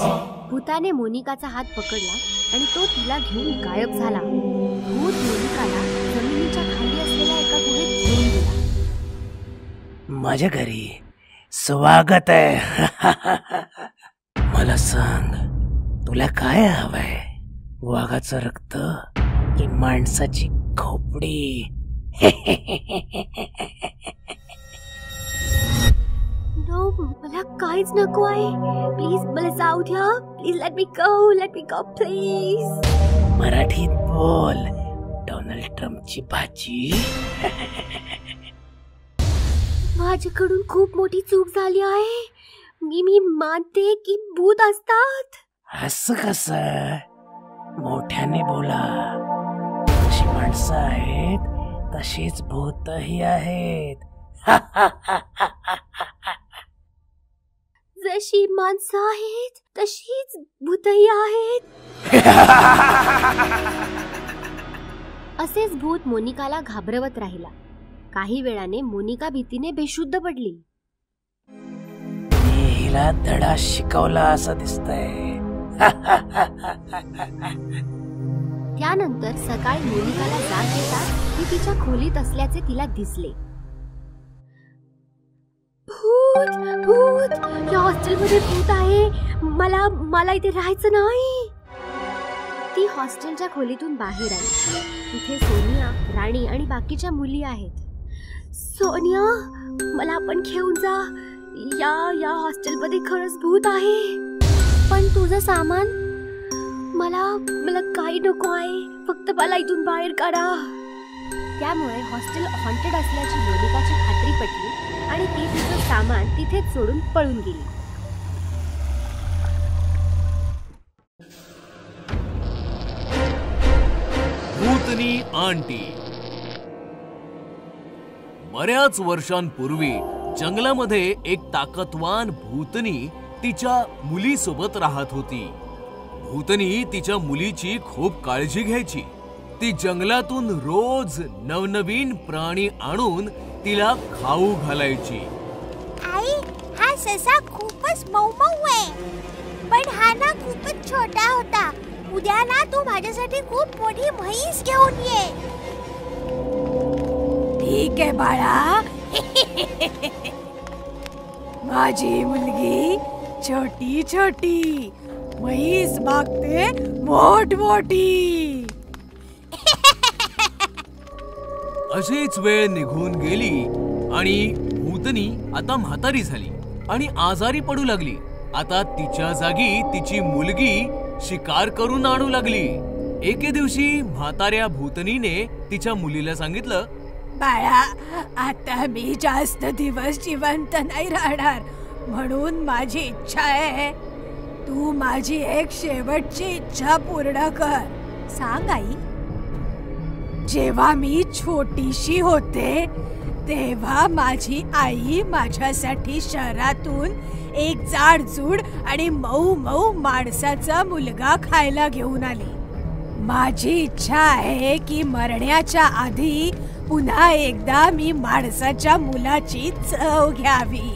भूताने मोनिकाचा हात पकडला आणि तो तिला घेऊन गायब झाला. भूत मोनिकाला जमिनीच्या खाली असलेल्या एका गुहेत घेऊन गेला.
माझ्या घरी स्वागत आहे. मला सांग, तुला काय हवंय? वाघाचं रक्त की माणसाची खोपडी?
नो, मला काहीच नको आहे. प्लीज मला जाऊ द्या, please let me go please.
मराठीत बोल. डोनाल्ड ट्रम्पची भाजी.
माझ्याकडून खूप मोठी चूक झाली आहे. मी मानते की भूत असतात.
असं कसं? मोठ्याने बोला. जशी माणसं आहेत तशीच भूतही आहेत.
जशी माणसं आहेत तशीच भूतही आहेत.
असेच भूत मोनिकाला घाबरवत राहिला. काही वेळाने मोनिका भीतीने बेशुद्ध पडली.
मी हिला धडा शिकवला असं दिसतंय.
त्यानंतर सकाळी मोनिकाला जाग येताच ती तिच्या खोलीत असल्याचे तिला दिसले.
भूत भूत, या हॉस्टेलमध्ये भूत आहे. मला इथे राहायचं नाही.
ती हॉस्टेलच्या खोलीतून बाहेर आली. तिथे सोनिया, राणी आणि बाकीच्या मुली आहेत.
सोनिया, मला आपण घेऊन जा. या हॉस्टेलमध्ये खरंच भूत आहे.
पण तुझं सामान?
मला काही नको आहे, फक्त मला इथून बाहेर काढा.
त्यामुळे हॉस्टेल हॉन्टेड असल्याची मोनिकाची खात्री पटली आणि ती तिचं सामान तिथेच सोडून पळून गेली.
भूतनी आंटी. बऱ्याच वर्षांपूर्वी जंगलामध्ये एक ताकदवान भूतनी तिच्या मुलीसोबत राहत होती. भूतनी तिच्या मुलीची खूप काळजी घ्यायची. ती जंगलातून रोज नवनवीन प्राणी आणून तिला खाऊ घालायची.
आई, हा ससा खूपच मऊ आहे, पण हा ना खूपच छोटा होता. उद्या ना तू माझ्यासाठी खूप मोठी म्हैस घेऊन ये.
ठीक आहे बाळा. माझी मुलगी छोटी छोटी, म्हैस मागते मोठ मोठी.
अशीच वेळ निघून गेली आणि भूतनी आता म्हातारी झाली आणि आजारी पडू लागली. आता तिच्या जागी तिची मुलगी शिकार करून आणू लागली. एके दिवशी म्हाताऱ्या भूतनीने तिच्या मुलीला सांगितलं,
बाळा, आता मी जास्त दिवस जिवंत नाही राहणार, म्हणून माझी इच्छा आहे तू माझी एक शेवटची इच्छा पूर्ण कर.
सांग आई.
जेव्हा मी छोटीशी होते तेव्हा माझी आई माझ्यासाठी शहरातून एक जाडजूड आणि मऊ मऊ माणसाचा मुलगा खायला घेऊन आली. माझी इच्छा आहे की मरण्याच्या आधी पुन्हा एकदा मी माणसाच्या मुलाची चव घ्यावी.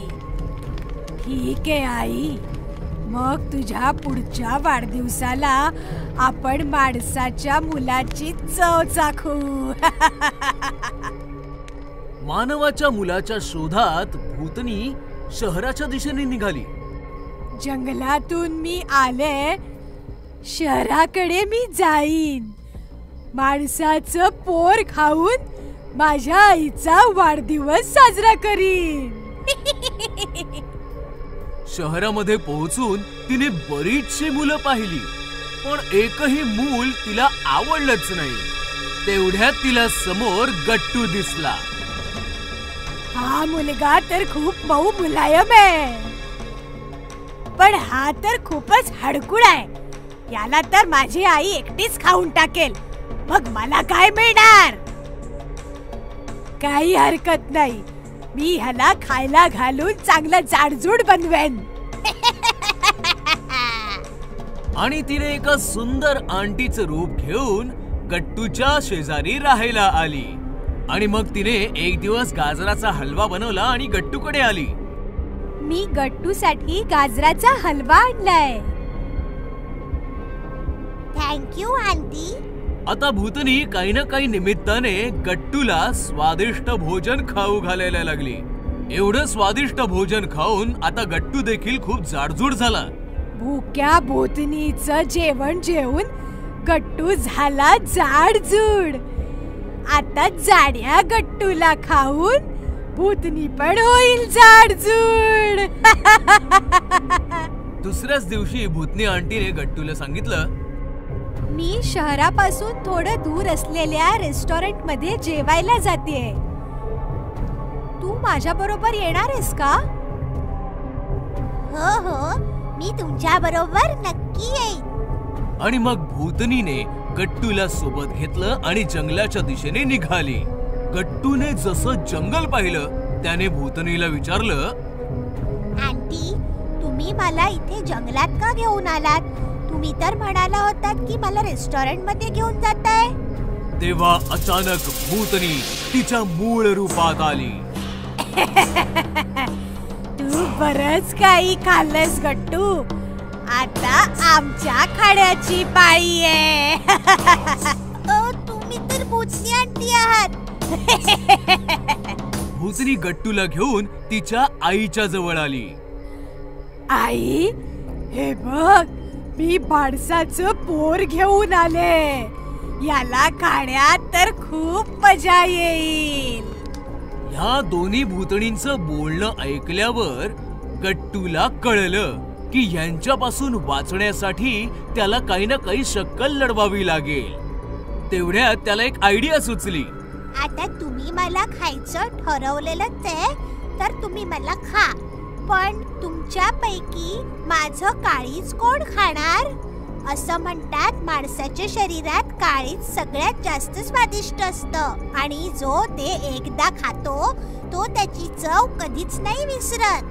ठीक आहे आई, मग तुझ्या पुढच्या वाढदिवसाला आपण माणसाच्या मुलाची चव चाखू.
मानवाच्या मुलाच्या शोधात भूतनी शहराच्या दिशेने निघाली.
जंगलातून मी आले, शहराकडे मी जाईन. माणसाचं पोर खाऊन माझ्या आईचा वाढदिवस साजरा करीन.
शहरामध्ये पोहोचून तिने बरीचशी मुलं पाहिली, पण एकही मूल तिला आवडलंच नाही. तेवढ्यात तिला समोर गट्टू दिसला.
हा मुलगा तर खूप मऊ मुलायम आहे, पण हा तर खूपच हडकुळ आहे. याला तर माझी आई एकटीच खाऊन टाकेल, मग मला काय मिळणार? काही हरकत नाही, मी ह्याला खायला घालून चांगलं जाडजूड बनवेन.
आणि तिने एका सुंदर आंटीचं रूप घेऊन गट्टूच्या शेजारी राहायला आली. आणि मग तिने एक दिवस गाजराचा हलवा बनवला आणि गट्टूकडे आली.
मी गट्टूसाठी गाजराचा हलवा आणलाय.
Thank you aunty.
आता भूतनी काही ना काही निमित्ताने गट्टूला स्वादिष्ट भोजन खाऊ घालायला लागली. एवढं स्वादिष्ट भोजन खाऊन आता गट्टू देखील खूप जाडजूड झाला.
भुक्या भूतनीचं जेवण जेवून गट्टू झाला जाडजूड. आता जाड्या गट्टूला खाऊन भूतनी पण होईल जाडजूड.
दुसऱ्याच दिवशी भूतनी आंटीने गट्टूला सांगितलं,
मी शहरापासून थोडं दूर असलेल्या रेस्टॉरंट मध्ये जेवायला जातेय. तू माझ्या बरोबर येणार आहेस का?
हो हो, मी तुमच्या बरोबर नक्की येईन.
आणि मग भूतनीने गट्टूला सोबत घेतलं आणि जंगलाच्या दिशेने निघाली. गट्टूने जसं जंगल पाहिलं त्याने भूतनीला विचारलं,
आंटी, तुम्ही मला इथे जंगलात का घेऊन आलात? तुम्ही तर म्हणाला होतात की मला रेस्टॉरंट मध्ये घेऊन जाताय.
तेव्हा अचानक भूतनी तिच्या मूळ रूपात आली.
तू बरंच काही खाल्लंस गट्टू, आता आमच्या खाण्याची पाळी आहे.
तुम्ही तर भूतनी आंटी आहात.
भूतनी गट्टूला घेऊन तिच्या आईच्या जवळ आली.
आई, हे बघ, मी माणसाचं पोर घेऊन आले. याला खाण्यात तर खूप मजा येईल.
ह्या दोन्ही भूतणींचं बोलणं ऐकल्यावर गट्टूला कळलं की यांच्यापासून वाचण्यासाठी त्याला काही ना काही शक्कल लढवावी लागेल. तेवढ्यात त्याला एक आयडिया सुचली.
आता तुम्ही मला खायचं ठरवलेलंच आहे, तर तुम्ही मला खा. पण तुमच्यापैकी माझं काळीज कोण खाणार? असं म्हणतात माणसाच्या शरीरात काळीज सगळ्यात जास्त स्वादिष्ट असतं आणि जो ते एकदा खातो तो त्याची चव कधीच नाही विसरत.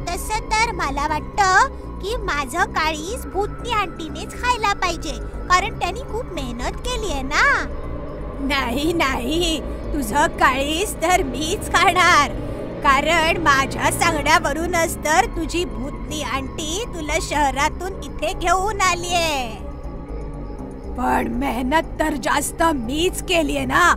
तसं तर मला वाटतं की माझं काळीज भूतनी आंटीनेच खायला पाहिजे, कारण त्यांनी खूप मेहनत केली आहे ना.
नाही नाही, तुझं काळीज तर मीच खाणार, कारण माझ्या सांगण्यावरूनच तर तुझी भूतनी आंटी तुला शहरातून इथे घेऊन आलीये. पण मेहनत तर जास्त मीच केलीये ना.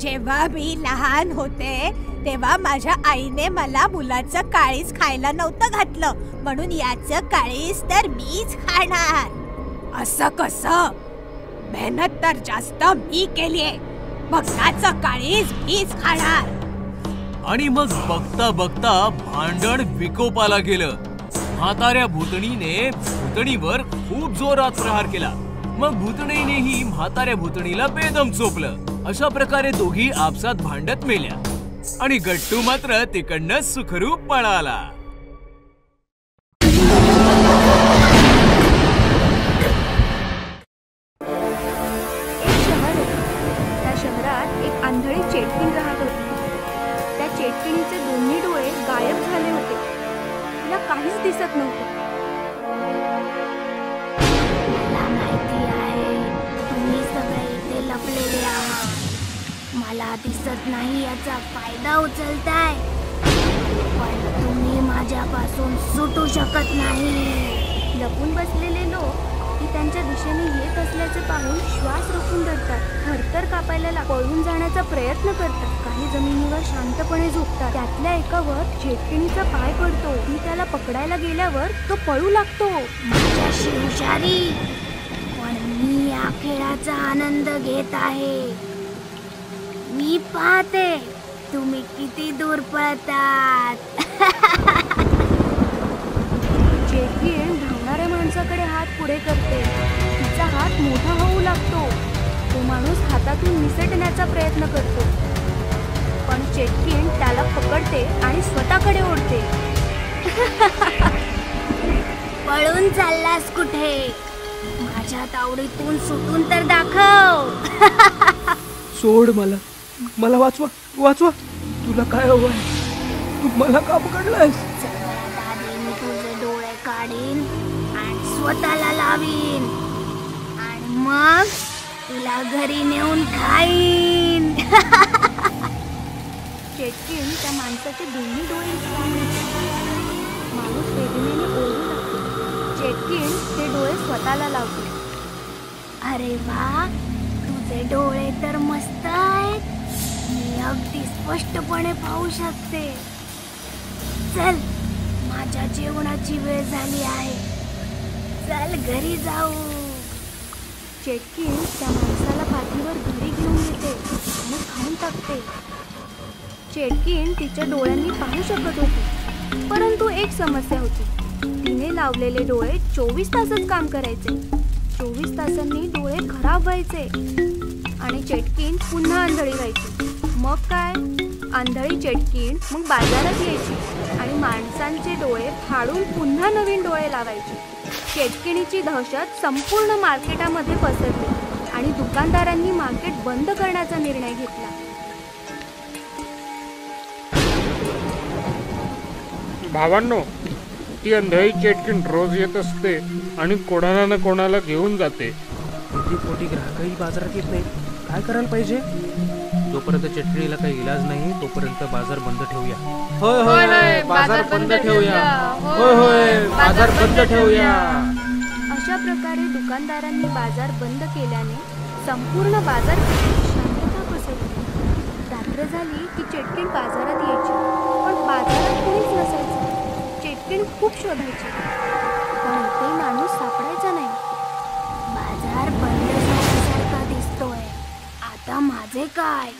जेव्हा मी लहान होते तेव्हा माझ्या आईने मला मुलाचं काळीज खायला नव्हतं घातलं, म्हणून याचं काळीज तर मीच खाणार. असं कसं? मेहनत तर जास्त मी केलीये, मग त्याचं काळीज मीच खाणार.
आणि मग बघता बघता भांडण विकोपाला गेलं. म्हाताऱ्या भूतणीने भूतणीवर खूप जोरात प्रहार केला. मग भूतणीनेही म्हाताऱ्या भूतणीला बेदम चोपलं. अशा प्रकारे दोघी आपसात भांडत मेल्या आणि गट्टू मात्र तिकडनं सुखरूप पळाला.
त्या शहरात एक आंधळी चेटकीण राहत होती. त्या चेटकिणीचे दोन्ही डोळे गायब झाले होते. तिला काहीच दिसत नव्हतं.
मला माहिती आहे तुम्ही सगळे इथे लपलेले आहात. मला दिसत नाही याचा फायदा उचलताय, पण तुम्ही माझ्यापासून सुटू शकत नाही.
लपून बसलेले लोक ती त्यांच्या दिशेने येत असल्याचे पाहून श्वास रोखून धरतात. थरथर कापायला पळून जाण्याचा प्रयत्न करतात. काही जमिनीवर शांतपणे झोपतात. त्यातल्या एकावर चेटकिणीचा पाय पडतो. ती त्याला पकडायला गेल्यावर तो पळू लागतो.
माझ्याशी हुशारी, पण पण मी या खेळाचा आनंद घेत आहे. मी पाहते तुम्ही किती दूर पळतात.
चेटकीण धावणाऱ्या माणसाकडे हात पुढे करते. तिचा हात मोठा होऊ लागतो. तो माणूस हातातून निसटण्याचा प्रयत्न करतो, पण चेटकीण त्याला पकडते आणि स्वतःकडे ओढते.
पळून चाललास कुठे? माझ्या तावडीतून सुटून तर दाखव.
सोड मला, मला वाचवा वाचवा. तुला काय हवंय? तू मला का पकडलास?
सगळ्यात आधी मी तुझे डोळे काढीन आणि स्वतःला लावीन आणि मग तुला घरी नेऊन खाईन.
चेटकीण त्या माणसाचे दोन्ही डोळे उचलून घेते. माणूस वेदनेने ओरडू लागतो. चेटकीण ते डोळे स्वतःला लावते.
अरे वा, तुझे डोळे तर मस्त आहेत. मी अगदी स्पष्टपणे पाहू शकते. चल, माझ्या जेवणाची वेळ झाली आहे. चल घरी जाऊ.
चेटकीण त्या माणसाला पाठीवर घरी घेऊन येते आणि खाऊन टाकते. चेटकीण तिच्या डोळ्यांनी पाहू शकत होती, परंतु एक समस्या होती. तिने लावलेले डोळे 24 तासच काम करायचे. 24 तासांनी डोळे खराब व्हायचे आणि चेटकीण पुन्हा आंधळी व्हायची. मग काय? आंधळी चेटकीण मग बाजारात यायची आणि माणसांचे डोळे फाडून पुन्हा नवीन डोळे लावायचे. चेटकिणीची दहशत संपूर्ण मार्केटामध्ये पसरली आणि दुकानदारांनी मार्केट बंद करण्याचा निर्णय घेतला.
भावांनो, ती अंधळी चेटकीण रोज येत असते आणि कोणाला ना कोणाला घेऊन जाते.
किती कोटी ग्राहकही बाजारात येत नाही. काय करायला पाहिजे? जोपर्यंत चटणीला काही इलाज नाही तोपर्यंत बाजार बंद ठेवूया.
होय होय, बाजार बंद ठेवूया. होय होय, बाजार बंद ठेवूया.
अशा प्रकारे दुकानदारांनी बाजार बंद केल्याने संपूर्ण बाजारपेठेत शांतता पसरली. रात्र झाली की चेटकीण बाजारात यायची, पण बाजारात कोणीच नसायचं. चेटकीण खूप शोधायची, पण ते माणूस सापडायचा नाही.
बाजार बंद झाल्यासारखा दिसतोय. आता माझे काय?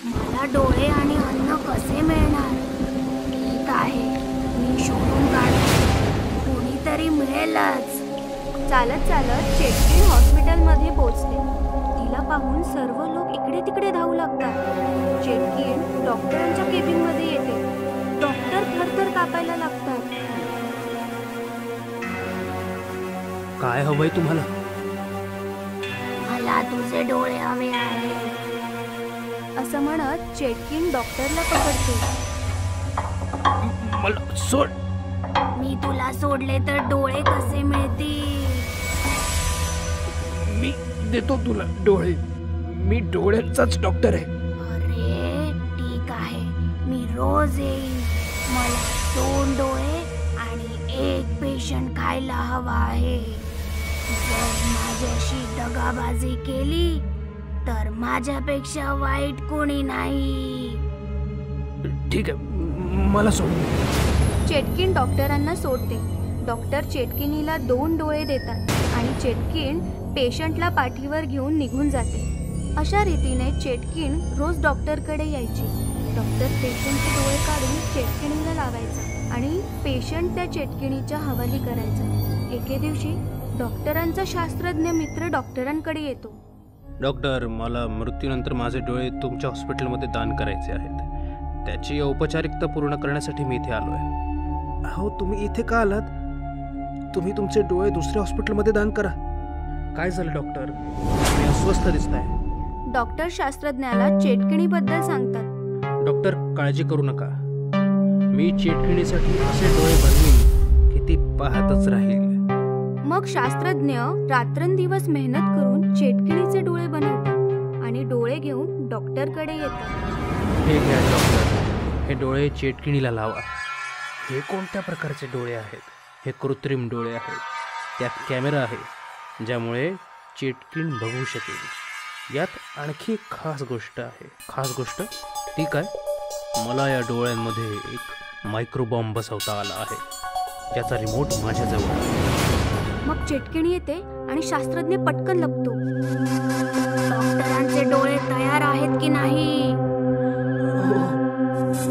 मला डोळे आणि अन्न कसे मिळणार? ठीक आहे, मी शोधून काढतो. कोणीतरी मिळेलच.
चालत चालत चेटकीण हॉस्पिटलमध्ये पोहोचले. तिला पाहून सर्व लोक इकडे तिकडे धावू लागतात. चेटकीण डॉक्टरांच्या केबिनमध्ये येते. डॉक्टर थरथर कापायला लागतात.
काय हवंय तुम्हाला?
मला तुझे डोळे हवे आहेत.
असं म्हणत चेटकीण डॉक्टरला पकडते.
मला सोड.
मी तुला सोडले तर डोळे कसे मिळतील?
मी देतो तुला डोळे. मी डोळ्यांचाच डॉक्टर आहे.
अरे ठीक आहे, मी रोज येईन. मला 2 डोळे आणि 1 पेशंट खायला हवा आहे. जर माझ्याशी दगाबाजी केली तर माझ्यापेक्षा वाईट कोणी नाही.
ठीक आहे, मला सोड.
चेटकीण डॉक्टरांना सोडते. डॉक्टर चेटकिणीला 2 डोळे देतात आणि चेटकीण पेशंटला पाठीवर घेऊन निघून जाते. अशा रीतीने चेटकीण रोज डॉक्टरकडे यायची. डॉक्टर पेशंटचे डोळे काढून चेटकिणीला लावायचा आणि पेशंट त्या चेटकिणीच्या हवाली करायचा. एके दिवशी डॉक्टरांचा शास्त्रज्ञ मित्र डॉक्टरांकडे येतो.
डॉक्टर, मला मृत्यूनंतर माझे डोळे तुमच्या हॉस्पिटलमध्ये दान करायचे आहेत. त्याची औपचारिकता पूर्ण करण्यासाठी मी इथे आलो आहे. हो, तुम्ही इथे का आलात? तुम्ही तुमचे डोळे दुसऱ्या हॉस्पिटलमध्ये दान करा. काय झालं डॉक्टर? तुम्ही अस्वस्थ दिसताय.
डॉक्टर शास्त्रज्ञाला चेटकिणीबद्दल सांगतात.
डॉक्टर, काळजी करू नका. मी चेटकिणीसाठी असे डोळे बनवीन की ती पाहतच राहील.
मग शास्त्रज्ञ रात्रंदिवस मेहनत करून चेटकिणीचे डोळे बनवतात आणि डोळे घेऊन डॉक्टरकडे येतात.
हे घ्या डॉक्टर, हे डोळे चेटकिणीला लावा. हे कोणत्या प्रकारचे डोळे आहेत? हे कृत्रिम डोळे आहेत. त्यात कॅमेरा आहे ज्यामुळे चेटकीण बघू शकेल. यात आणखी एक खास गोष्ट आहे. खास गोष्ट ती काय? मला या डोळ्यांमध्ये एक मायक्रोबॉम्ब बसवता आला आहे, ज्याचा रिमोट माझ्याजवळ आहे.
मग चेटकिणी येते आणि शास्त्रज्ञ पटकन लपतो.
डॉक्टरांचे डोळे तयार आहेत की नाही?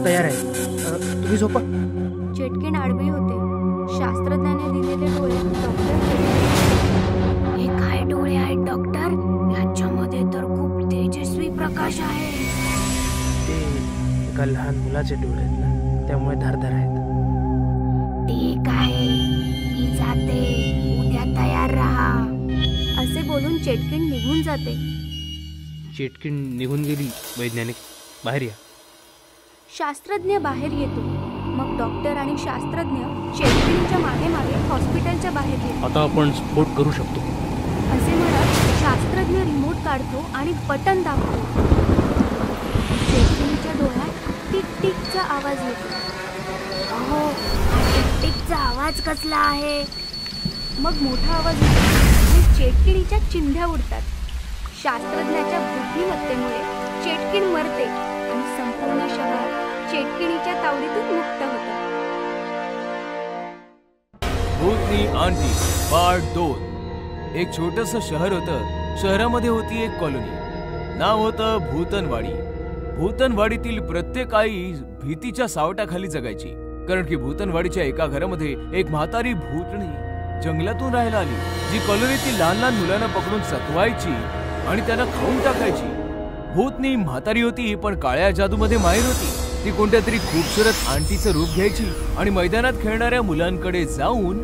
तयार आहे. तुम्ही झोपा.
चेटकिण आडवी होते. शास्त्रज्ञाने दिलेले डोळे डॉक्टर
हे काय डोळे आहेत डॉक्टर? याच्यामध्ये तर खूप तेजस्वी प्रकाश आहे.
ते एका लहान मुलाचे डोळे आहेत ना, त्यामुळे धारदार आहेत.
ठीक आहे, मी जाते. उद्या तयार राहा.
असे बोलून चेटकिण निघून जाते.
चेटकिण निघून गेली. वैज्ञानिक बाहेर या.
शास्त्रज्ञ बाहेर येतो. मग डॉक्टर आणि शास्त्रज्ञ चेटकिणीच्या मागे मागे हॉस्पिटलच्या बाहेर येतो.
आता आपण स्फोट करू शकतो
असे म्हणत शास्त्रज्ञ रिमोट काढतो आणि बटन दाबतो. चेटकिणीच्या डोळ्यात टिक टिकचा आवाज येतो.
अहो, हा टिक टिकचा आवाज कसला आहे?
मग मोठा आवाज येतो आणि चेटकिणीच्या चिंध्या उडतात. शास्त्रज्ञाच्या बुद्धिमत्तेमुळे चेटकिण मरते आणि संपूर्ण शहर चेटकिणीच्या तावडीतून मुक्त होतं.
भूतनी आंटी पार्ट 2. एक छोटंसं शहर होतं. शहरामध्ये होती एक कॉलनी. नाव होतं भूतनवाडी. भूतनवाडीतील प्रत्येक आई भीतीच्या सावटाखाली जगायची, कारण की भूतनवाडीच्या एका घरामध्ये एक म्हातारी भूतणी जंगलातून राहायला आली, जी कॉलनीतील लहान लहान मुलांना पकडून सतवायची आणि त्यांना खाऊन टाकायची. भूतनी म्हातारी होती, पण काळ्या जादूमध्ये माहिर होती. ती कोणत्या तरी खूबसूरत आंटीचं रूप घ्यायची आणि मैदानात खेळणाऱ्या मुलांकडे जाऊन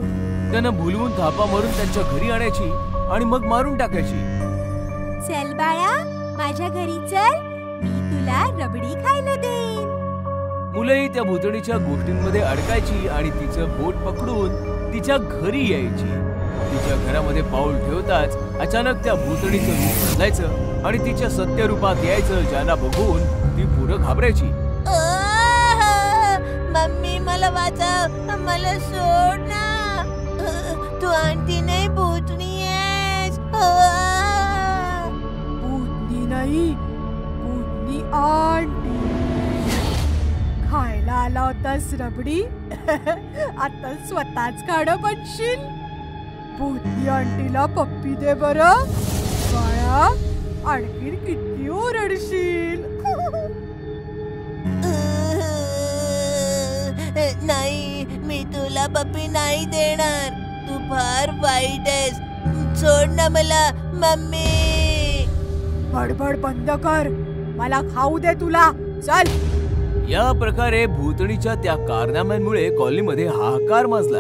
त्यांना भुलवून थापा मारून त्यांच्या घरी आणायची आणि मग मारून टाकायची.
चल बाळा, माझ्या घरी चल, मी तुला रबडी खायला देईन.
मुलंही त्या भूतणीच्या गोष्टींमध्ये अडकायची आणि तिचं बोट पकडून तिच्या घरी यायची. तिच्या घरामध्ये पाऊल ठेवताच अचानक त्या भूतणीचं रूप बदलायचं आणि तिच्या सत्य रूपात यायचं, ज्यांना बघून ती पुरं घाबरायची.
मम्मी, मला वाचव, मला सोड ना. तू आंटी नाही, भूतणी आहेस.
भूतनी नाही, भूतनी आंटी. खायला आला होतास रबडी, आता स्वतःच खाणं बनशील. भूतनी आंटीला पप्पी दे बरं. बाळा, आणखीन किती ओरडशील?
नाही, मी तुला पप्पी नाही देणार. तू फार वाईट आहेस. सोड ना मला, मम्मी.
बडबड बंद कर, मला खाऊ दे तुला. चल.
या प्रकारे भूतणीच्या त्या कारनाम्यांमुळे कॉलनीमध्ये हाहाकार माजला.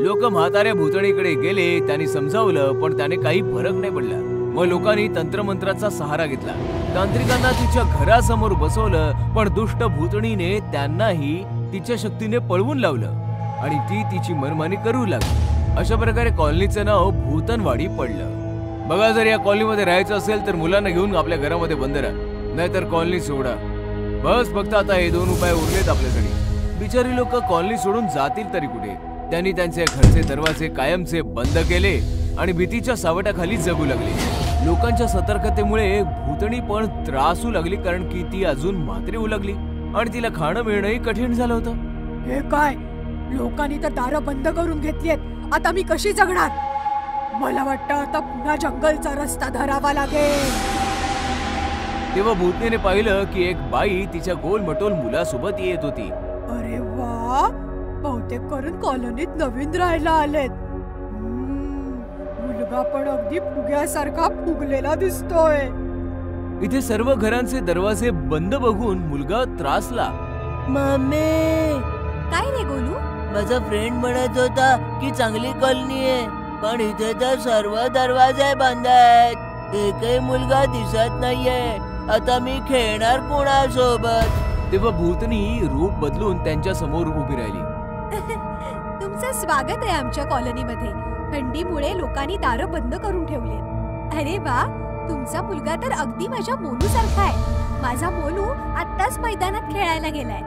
लोक म्हाताऱ्या भूतणीकडे गेले. त्यांनी समजावलं, पण त्याने काही फरक नाही पडला. मग लोकांनी तंत्रमंत्राचा सहारा घेतला. तांत्रिकांना तिच्या घरासमोर बसवलं, पण दुष्ट भूतणीने त्यांनाही तिच्या शक्तीने पळवून लावलं आणि ती तिची मनमानी करू लागली. अशा प्रकारे कॉलनीचं नाव भूतनवाडी पडलं. बघा, जर या कॉलनीमध्ये राहायचं असेल तर मुलांना घेऊन आपल्या घरामध्ये बंद राहा, नाहीतर कॉलनी सोडा. बस फक्त आता हे 2 उपाय उरलेत आपल्याकडे. बिचारी लोक कॉलनी सोडून जातील तरी कुठे? त्यांनी त्यांचे घरचे दरवाजे कायमचे बंद केले आणि भीतीच्या सावटाखाली जगू लागले. लोकांच्या सतर्कतेमुळे भूतणी पण त्रासू लागली, कारण की ती अजून म्हातारी होऊ लागली आणि तिला खाणं मिळणंही कठीण झालं होतं.
हे काय, लोकांनी तर दारं बंद करून घेतलीत. आता मी कशी जगणार? मला वाटतं आता पुन्हा जंगलचा रस्ता धरावा लागेल.
तेव्हा भूतनीने पाहिलं की एक बाई तिच्या गोलमटोल मुलासोबत येत होती.
अरे वा, बहुतेक करून कॉलनीत नवीन राहायला आलेत. मुलगा पण अगदी फुग्यासारखा फुगलेला दिसतोय.
इथे सर्व घरांचे दरवाजे बंद बघून मुलगा त्रासला.
मम्मी.
काय रे गोलू?
माझा फ्रेंड म्हणत होता की चांगली कॉलनी आहे, पण इथे तर सर्व दरवाजे बंद आहेत. एकही मुलगा दिसत नाहीये. आता मी खेळणार कोणासोबत?
तेव्हा भूतनी रूप बदलून त्यांच्या समोर उभी राहिली.
तुमचं स्वागत आहे आमच्या कॉलनीमध्ये. थंडीमुळे लोकांनी दारं बंद करून ठेवली. अरे वा, तुमचा मुलगा तर अगदी माझ्या मोनू सारखा आहे. माझा मोनू आत्ताच मैदानात खेळायला गेलाय.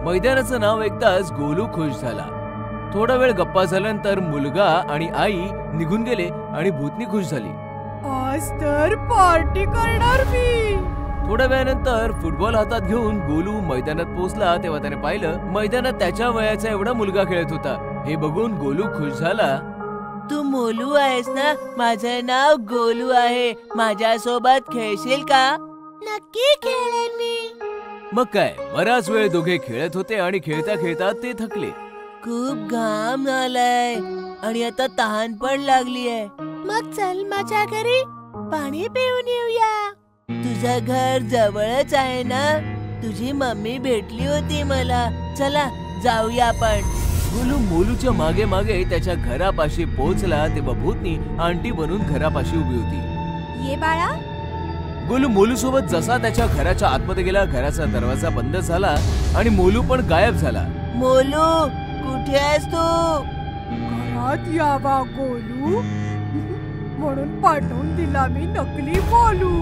मैदानाचं नाव ऐकताच गोलू खुश झाला. थोडा वेळ गप्पा झाल्यानंतर मुलगा आणि आई निघून गेले आणि भूतनी खुश झाली.
आज तर पार्टी करणार मी.
थोड्या वेळानंतर फुटबॉल हातात घेऊन गोलू मैदानात पोहोचला. तेव्हा त्याने पाहिलं मैदानात त्याच्या वयाचा एवढा मुलगा खेळत होता. हे बघून गोलू खुश झाला.
तू
मोलू आहेस ना? माझं नाव गोलू आहे. माझ्यासोबत खेळशील का?
नक्की खेळेन मी.
मग काय, बराच वेळ दोघे खेळत होते आणि खेळता खेळता ते थकले.
खूप घाम आलाय आणि आता तहान पण लागली आहे.
मग चल माझ्या घरी पाणी पिऊन येऊया.
तुझं घर जवळच आहे ना? तुझी मम्मी भेटली होती मला. चला जाऊया आपण.
गोलू मोलूच्या मागे मागे त्याच्या घरापाशी पोहोचला तेव्हा भूतनी आंटी बनून घरापाशी उभी होती.
ये बाळा.
गोलू मोलू सोबत जसा त्याच्या घराच्या आतमध्ये गेला, घराचा दरवाजा बंद झाला आणि मोलू पण गायब झाला.
मोलू कुठे आहेस तू?
घरात यावा गोलू म्हणून पाठवून दिला मी नकली मोलू.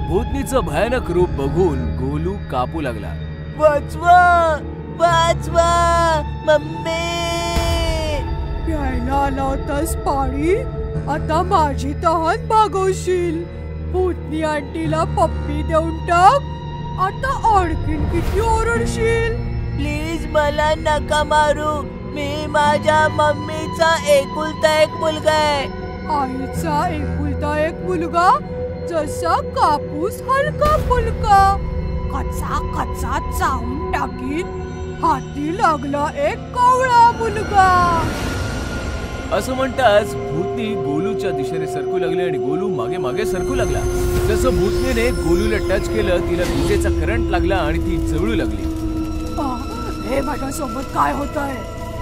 भूतनीचं भयानक रूप बघून गोलू कापू लागला.
वाचवा वाचवा मम्मी.
प्यायला आला होतास पाणी, आता माझी तहान भागवशील. भूतनी आंटीला पप्पी देऊन टाक, आता आणखीन किती ओरडशील.
प्लीज मला नका मारू. मी माझ्या मम्मीचा एकुलता एक मुलगा आहे.
आईचा एकुलता एक मुलगा, जसा कापूस हलका फुलका, कच्चा कच्चा चावून टाकीन. हाती लागला एक कवळा मुलगा.
असं म्हणताच भूतनी गोलूच्या दिशेने सरकू लागले आणि गोलू मागे मागे सरकू लागला. जसं भूतनीने गोलूला टच केलं, तिला विजेचा करंट लागला आणि ती जळू लागली.
हे माझ्यासोबत काय होत आहे?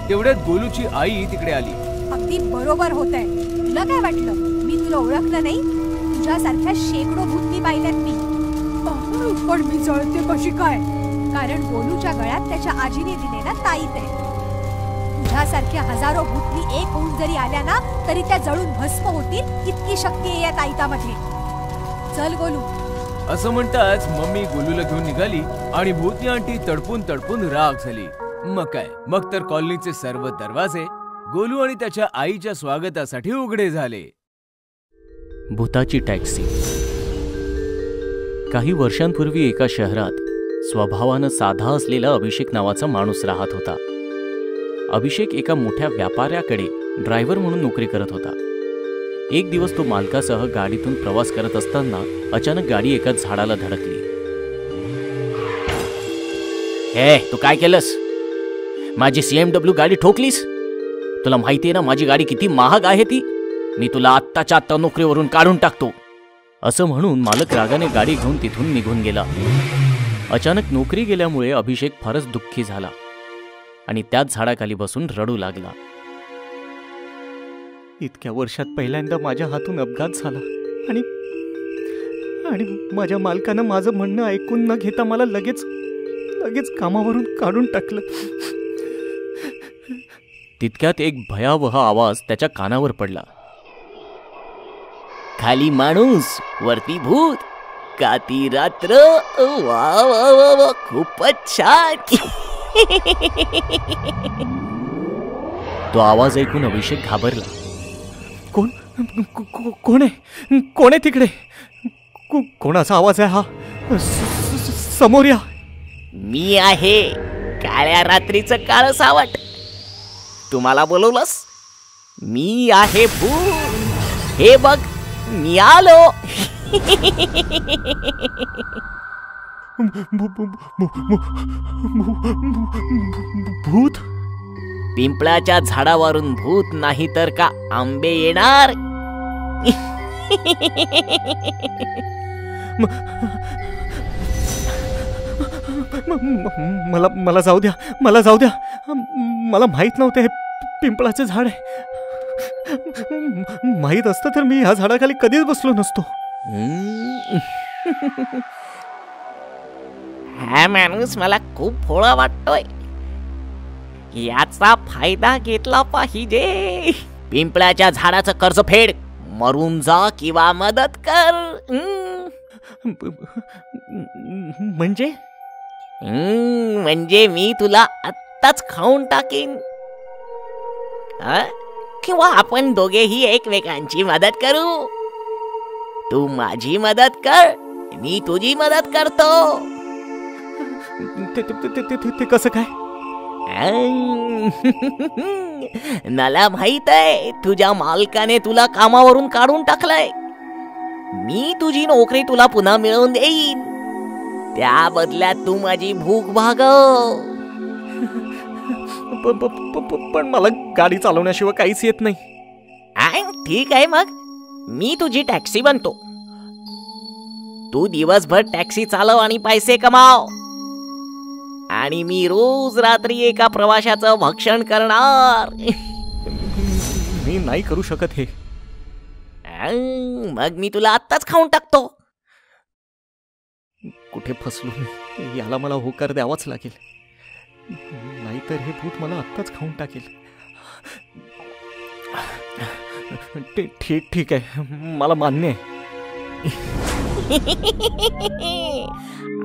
तेवढ्यात गोलूची आई तिकडे आली.
अगदी बरोबर होत आहे. तुला काय वाटलं मी तुला ओळखलं नाही? तुझ्यासारख्या शेकडो भूतनी पाहिल्यात मी.
पण मी जळते कशी काय?
कारण गोलूच्या गळ्यात त्याच्या आजीने दिलेला ताईत आहे. तुझ्यासारख्या हजारो भूतनी एक होऊन जरी आल्या ना, तरी त्या जळून भस्म होतील इतकी शक्ती आहे या ताईतामध्ये. चल गोलू.
असं म्हणताच मम्मी गोलूला घेऊन निघाली आणि भूतनी आंटी तडपून तडपून राग झाली. मग काय, मग तर कॉलनीचे सर्व दरवाजे गोलू आणि त्याच्या आईच्या स्वागतासाठी उघडे झाले.
भूताची टॅक्सी. काही वर्षांपूर्वी एका शहरात स्वभावानं साधा असलेला अभिषेक नावाचा माणूस राहत होता. अभिषेक एका मोठ्या व्यापाऱ्याकडे ड्रायव्हर म्हणून नोकरी करत होता. एक दिवस तो मालकासह गाडीतून प्रवास करत असताना अचानक गाडी एका झाडाला धडकली.
हे तू काय केलंस? माझी CMW गाडी ठोकलीस? तुला माहितीये ना माझी गाडी किती महाग आहे ती? मी तुला आत्ताच्या आत्ता नोकरीवरून काढून टाकतो.
असं म्हणून मालक रागाने गाडी घेऊन तिथून निघून गेला. अचानक नोकरी गेल्यामुळे अभिषेक फारच दुःखी झाला आणि त्याच झाडाखाली बसून रडू लागला. इतक्या वर्षात पहिल्यांदा माझ्या हातून अपघात झाला आणि माझ्या मालकानं माझं म्हणणं ऐकून न घेता मला लगेच कामावरून काढून टाकलं. तितक्यात एक भयावह आवाज त्याच्या कानावर पडला.
खाली माणूस वरती भूत, का ती रात्र. वा वा वा वा, खूपच छान.
तो आवाज ऐकून अभिषेक घाबरला. कोण आहे तिकडे? कोणाचा आवाज आहे हा? समोर या.
मी आहे काळ्या रात्रीचं काळ सावट. तुम्हाला बोलवलंस? मी आहे भूत. हे बघ मी आलो.
भूत?
पिंपळाच्या झाडावरून भूत नाही तर का आंबे येणार?
मला जाऊ द्या. मला माहित नव्हतं हे पिंपळाचं झाड आहे. माहित असतं तर मी ह्या झाडाखाली कधीच बसलो नसतो.
हा माणूस मला खूप भोळा वाटतोय. याचा फायदा घेतला पाहिजे. पिंपळाच्या झाडाचं कर्ज फेड. मरून जा किंवा मदत कर. म्हणजे मी तुला आत्ताच खाऊन टाकीन. किंवा आपण दोघेही एकमेकांची मदत करू. तू माझी मदत कर, मी तुझी मदत करतो.
ते कसं काय?
मला माहित आहे तुझ्या मालकाने तुला कामावरून काढून टाकलाय. मी तुझी नोकरी तुला पुन्हा मिळवून देईन. त्या बदल्यात तू माझी भूक भागव.
पण मला गाडी चालवण्याशिवाय काहीच येत नाही.
ठीक आहे, मग मी तुझी टॅक्सी बनतो. तू दिवसभर टॅक्सी चालव आणि पैसे कमाव. आणि मी रोज रात्री एका प्रवाशाचं भक्षण करणार.
मी नाही करू शकत हे.
मग मी तुला आत्ताच खाऊन टाकतो.
कुठे फसलो मी. याला मला होकार द्यावाच लागेल, नाहीतर हे भूत मला आत्ताच खाऊन टाकेल. ठीक आहे, मला मान्य आहे.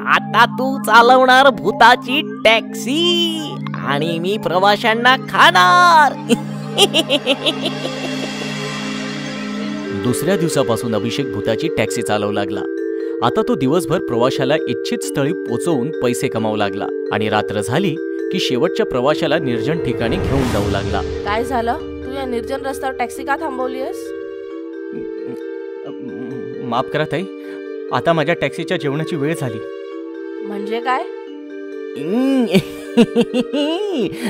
आता तू चालवणार भूताची टॅक्सी आणि मी प्रवाशांना खाणार.
दुसऱ्या दिवसापासून अभिषेक भूताची टॅक्सी चालवू लागला. आता तो दिवसभर प्रवाशाला इच्छित स्थळी पोचवून पैसे कमावू लागला आणि रात्र झाली की शेवटच्या प्रवाशाला निर्जन ठिकाणी घेऊन जाऊ लागला.
काय झालं? तू या निर्जन रस्त्यावर टॅक्सी का थांबवलीस?
माफ करा ताई, आता माझ्या टॅक्सीच्या जेवणाची वेळ झाली.
म्हणजे काय?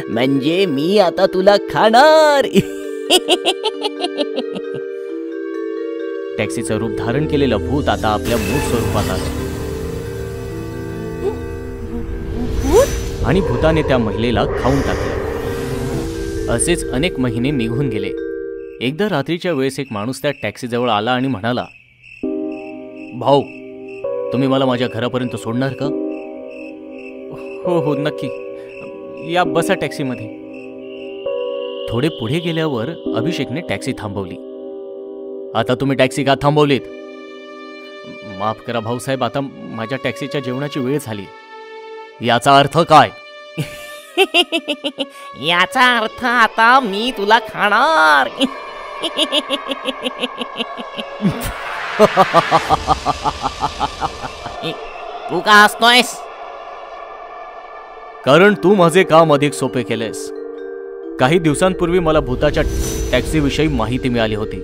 म्हणजे मी आता तुला खाणार.
टॅक्सीचं रूप धारण केलेलं भूत आता आपल्या मूळ स्वरूपात आलं आणि भूताने त्या महिलेला खाऊन टाकलं. असेच अनेक महिने निघून गेले. एकदा रात्रीच्या वेळेस एक माणूस त्या टॅक्सीजवळ आला आणि म्हणाला, भाऊ, तुम्ही मला माझ्या घरापर्यंत सोडणार का?
हो, नक्की. या बसा टॅक्सीमध्ये.
थोडे पुढे गेल्यावर अभिषेकने टॅक्सी थांबवली. आता तुम्ही टॅक्सी का थांबवलीत?
माफ करा भाऊसाहेब, आता माझ्या टॅक्सीच्या जेवणाची वेळ झाली.
याचा अर्थ काय?
याचा अर्थ आता मी तुला खाणार. तू का हसतोयस?
कारण तू माझे काम अधिक सोपे केलेस. काही दिवसांपूर्वी मला भूताच्या टॅक्सीविषयी माहिती मिळाली होती.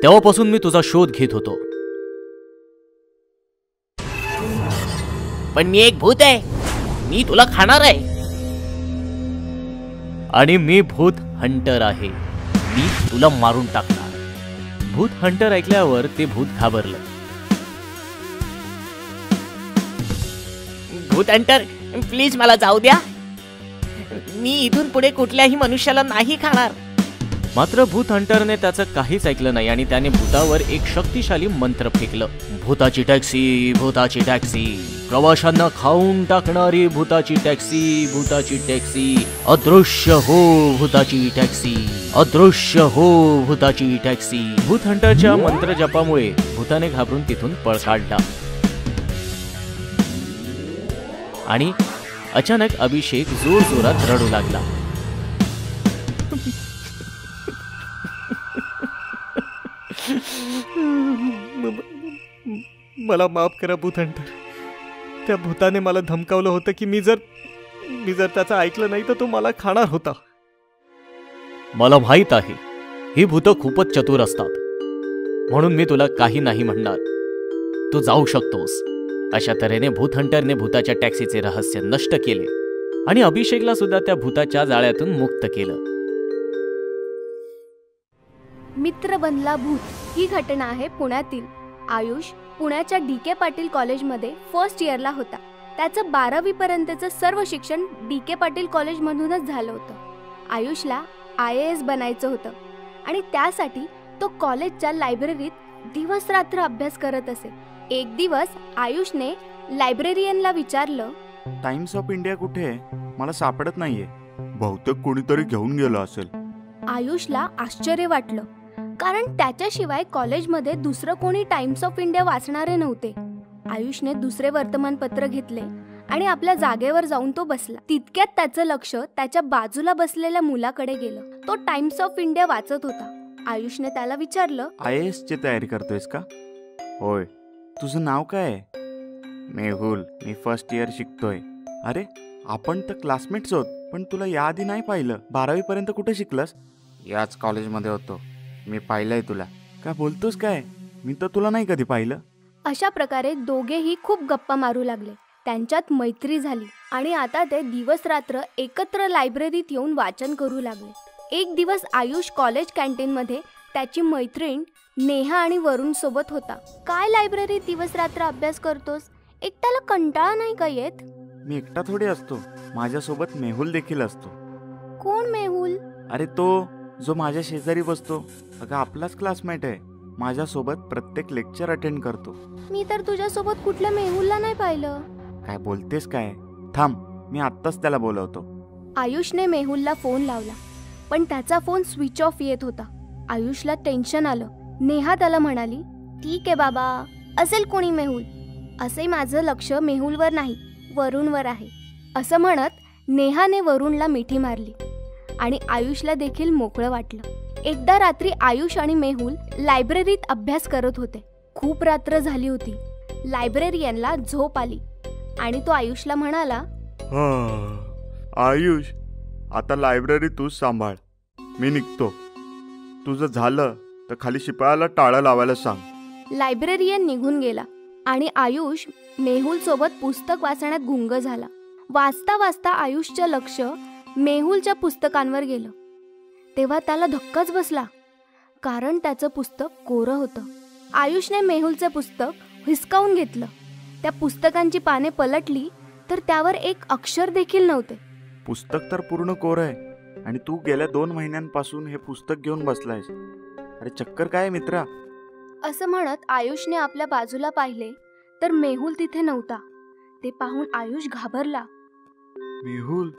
तेव्हापासून मी तुझा शोध घेत होतो.
पण मी एक भूत आहे. मी तुला खाणार आहे.
आणि मी भूत हंटर आहे. मी तुला मारून टाकणार. भूत हंटर ऐकल्यावर ते भूत घाबरलं.
भूत हंटर, प्लीज मला जाऊ द्या. मी इथून पुढे कुठल्याही मनुष्याला नाही खाणार.
मात्र भूत हंटरने त्याचं काहीच ऐकलं नाही आणि त्याने भूतावर एक शक्तिशाली मंत्र फेकलं. भूताची टॅक्सी, भूताची टॅक्सी, प्रवाशांना खाऊन टाकणारी भूताची टॅक्सी, भूताची टॅक्सी, अदृश्य हो भूताची टॅक्सी, अदृश्य हो भूताची टॅक्सी. भूत हंटरच्या मंत्र जपामुळे भूताने घाबरून तिथून पळ काढला. आणि अचानक अभिषेक जोर जोरात रडू लागला.
मला माफ करा भूत हंटर. त्या भूताने मला धमकावलं होतं की मी जर त्याचं ऐकलं नाही तर तो मला खाणार होता.
मला माहित आहे, ही भूतं खूपच चतुर असतात, म्हणून मी तुला काही नाही म्हणणार. तू जाऊ शकतोस. अशा तऱ्हेने भूत हंटरने भूताच्या टॅक्सीचे रहस्य नष्ट केले आणि अभिषेकला सुद्धा त्या भूताच्या जाळ्यातून मुक्त केलं.
मित्र बनला भूत ही घटना आहे पुण्यातील. आयुष पुण्याच्या DK पाटील कॉलेजमध्ये फर्स्ट इयरला होता. त्याचं 12वी पर्यंतचं सर्व शिक्षण DK पाटील कॉलेजमधूनच झालं होतं. आयुषला IAS बनायचं होतं आणि त्यासाठी तो कॉलेजच्या लायब्ररीत दिवस रात्र अभ्यास करत असे. एक दिवस आयुषने लायब्रेरियनला विचारलं,
टाइम्स ऑफ इंडिया कुठे आहे? मला सापडत नाहीये. बहुतेक कोणीतरी घेऊन गेलं असेल.
आयुषला आश्चर्य वाटलं, कारण त्याच्याशिवाय कॉलेजमध्ये दुसरं कोणी टाइम्स ऑफ इंडिया वाचणारे नव्हते. आयुषने दुसरे वर्तमानपत्र घेतले आणि आपल्या जागेवर जाऊन तो बसला. तितक्यात त्याचं लक्ष त्याच्या बाजूला बसलेल्या मुलाकडे गेलं. तो टाइम्स ऑफ इंडिया वाचत होता. आयुषने त्याला विचारलं,
IAS ची तयारी करतोयस का? होय. तुझं नाव काय आहे? मेहुल. मी फर्स्ट इयर शिकतोय. अरे, आपण तर क्लासमेट्स आहोत. पण तुला याआधी नाही पाहिलं. 12वी पर्यंत कुठे शिकलास? याच कॉलेजमध्ये होतो. मी पाहिलंय तुला. काय बोलतोस काय? मी तर तुला नाही कधी पाहिलं.
अशा प्रकारे दोघेही खूप गप्पा मारू लागले. त्यांच्यात मैत्री झाली आणि आता ते दिवस रात्र एकत्र लायब्ररीत येऊन वाचन करू लागले. एक दिवस आयुष कॉलेज कॅन्टीनमध्ये त्याची मैत्रीण नेहा आणि वरुण सोबत होता. काय लायब्ररीत दिवस रात्र अभ्यास करतोस? एकट्याला कंटाळा नाही का येत?
मी एकटा थोडी असतो. माझ्यासोबत मेहुल देखील असतो.
कोण मेहुल?
अरे तो जो माझ्या शेजारी बसतो. अगं आपलाच क्लासमेट आहे. माझ्यासोबत प्रत्येक लेक्चर अटेंड करतो.
मी तर तुझ्यासोबत कुठल्या मेहुलला नाही पाहिलं.
काय बोलतेस काय? थांब, मी आत्ताच त्याला बोलवतो.
आयुषने मेहुलला फोन लावला, पण त्याचा फोन स्विच ऑफ येत होता. आयुषला टेन्शन आलं. नेहा त्याला म्हणाली, ठीक आहे बाबा, असेल कोणी मेहुल. असे माझं लक्ष मेहुलवर नाही, वरुणवर आहे. असं म्हणत नेहाने वरुणला मिठी मारली आणि आयुषला देखील मोकळं वाटलं. एकदा रात्री आयुष आणि मेहुल लायब्ररीत अभ्यास करत होते. खूप रात्र झाली होती. लायब्ररियनला झोप आली आणि तो आयुषला म्हणाला,
आयुष, आता लायब्ररी तूच सांभाळ. मी निघतो. तुझं झालं तर खाली शिपायाला टाळं लावायला सांग.
लायब्ररियन निघून गेला आणि आयुष मेहुल सोबत पुस्तक वाचण्यात गुंग झाला. वाचता वाचता आयुषचं लक्ष मेहुलच्या पुस्तकांवर गेलं. तेव्हा त्याला धक्काच बसला, कारण त्याचं पुस्तक कोरं होतं. आयुषने मेहुलचं पुस्तक हिसकावून घेतलं. त्या पुस्तकांची पाने पलटली तर त्यावर एक अक्षर देखील नव्हते.
पुस्तक तर पूर्ण कोरं आहे आणि तू गेल्या 2 महिन्यांपासून हे पुस्तक घेऊन बसलायस. अरे चक्कर काय मित्रा?
असं म्हणत आयुषने आपल्या बाजूला पाहिले तर मेहुल तिथे नव्हता. ते पाहून आयुष घाबरला.
मेहुल,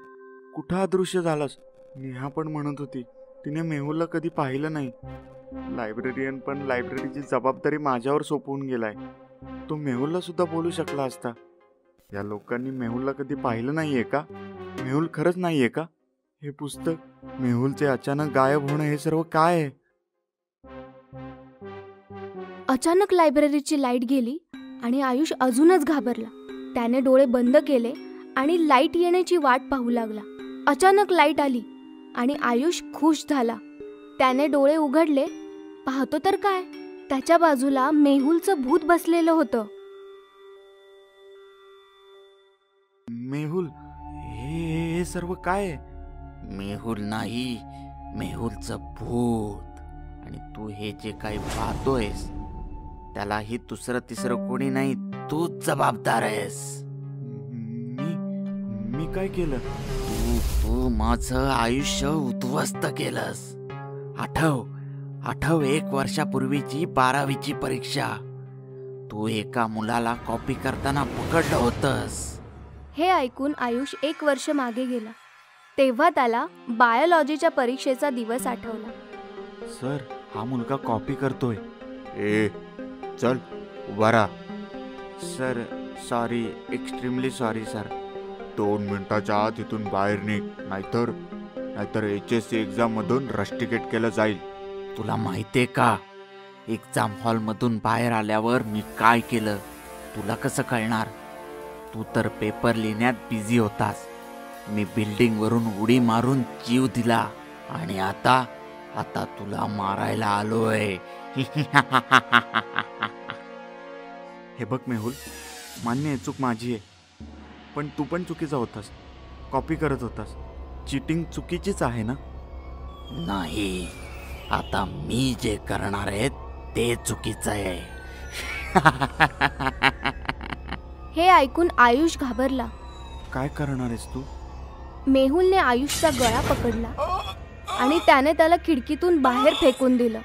कुठं अदृश्य झालास? नेहा पण म्हणत होती तिने मेहुलला कधी पाहिलं नाही. लायब्ररियन पण लायब्ररीची जबाबदारी माझ्यावर सोपवून गेलाय. तो मेहुलला सुद्धा बोलू शकला असता. या लोकांनी मेहुलला कधी पाहिलं नाहीये का? मेहुल खरंच नाहीये का? हे पुस्तक, मेहुलचे अचानक गायब होणं, हे सर्व काय आहे?
अचानक लायब्ररीची लाईट गेली आणि आयुष अजूनच घाबरला. त्याने डोळे बंद केले आणि लाईट येण्याची वाट पाहू लागला. अचानक लाईट आली आणि आयुष खुश झाला. त्याने डोळे उघडले. पाहतो तर काय, त्याच्या बाजूला मेहुलचं भूत बसलेलं होतं.
मेहुल, हे सर्व काय?
मेहुल नाही, मेहुलचं भूत. आणि तू हे जे काही पाहतोयस त्यालाही दुसरं तिसरं कोणी नाही, तूच जबाबदार आहेस.
मी काय केलं?
तू माझं आयुष्य उद्ध्वस्त केलंस. आठव 1 वर्षापूर्वीची 12वीची परीक्षा. तू एका मुलाला कॉपी करताना पकडलं होतंस.
हे ऐकून आयुष 1 वर्ष मागे गेला. तेव्हा त्याला बायोलॉजीच्या परीक्षेचा दिवस आठवला.
सर, हा मुलगा कॉपी करतोय. चल उभा राहा. Sir, sorry, extremely sorry sir.
2 मिनिटाच्या आत इथून बाहेर निघ, नाहीतर HSC एक्झाम मधून रस्टिकेट केलं जाईल.
तुला माहितीये का, एक्झाम हॉल मधून बाहेर आल्यावर मी काय केलं तुला कसं कळणार? तू तर पेपर लिहिण्यात बिझी होतास. मी बिल्डिंग वरून उडी मारून जीव दिला आणि आता तुला मारायला आलोय.
हे बघ मेहुल, मान्य आहे चूक माझी आहे, पण तू पण चुकीचा होतास. कॉपी करत होतास. चीटिंग चुकीचीच आहे ना?
नाही, आता मी जे करणार आहे ते चुकीचं आहे.
हे ऐकून आयुष घाबरला.
काय करणार आहेस तू?
मेहुलने आयुषचा गळा पकडला आणि त्याने त्याला खिडकीतून बाहेर फेकून दिलं.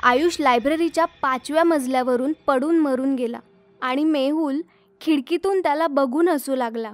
आयुष लायब्ररीच्या 5व्या मजल्यावरून पडून मरून गेला आणि मेहुल खिडकीतून त्याला बघून हसू लागला.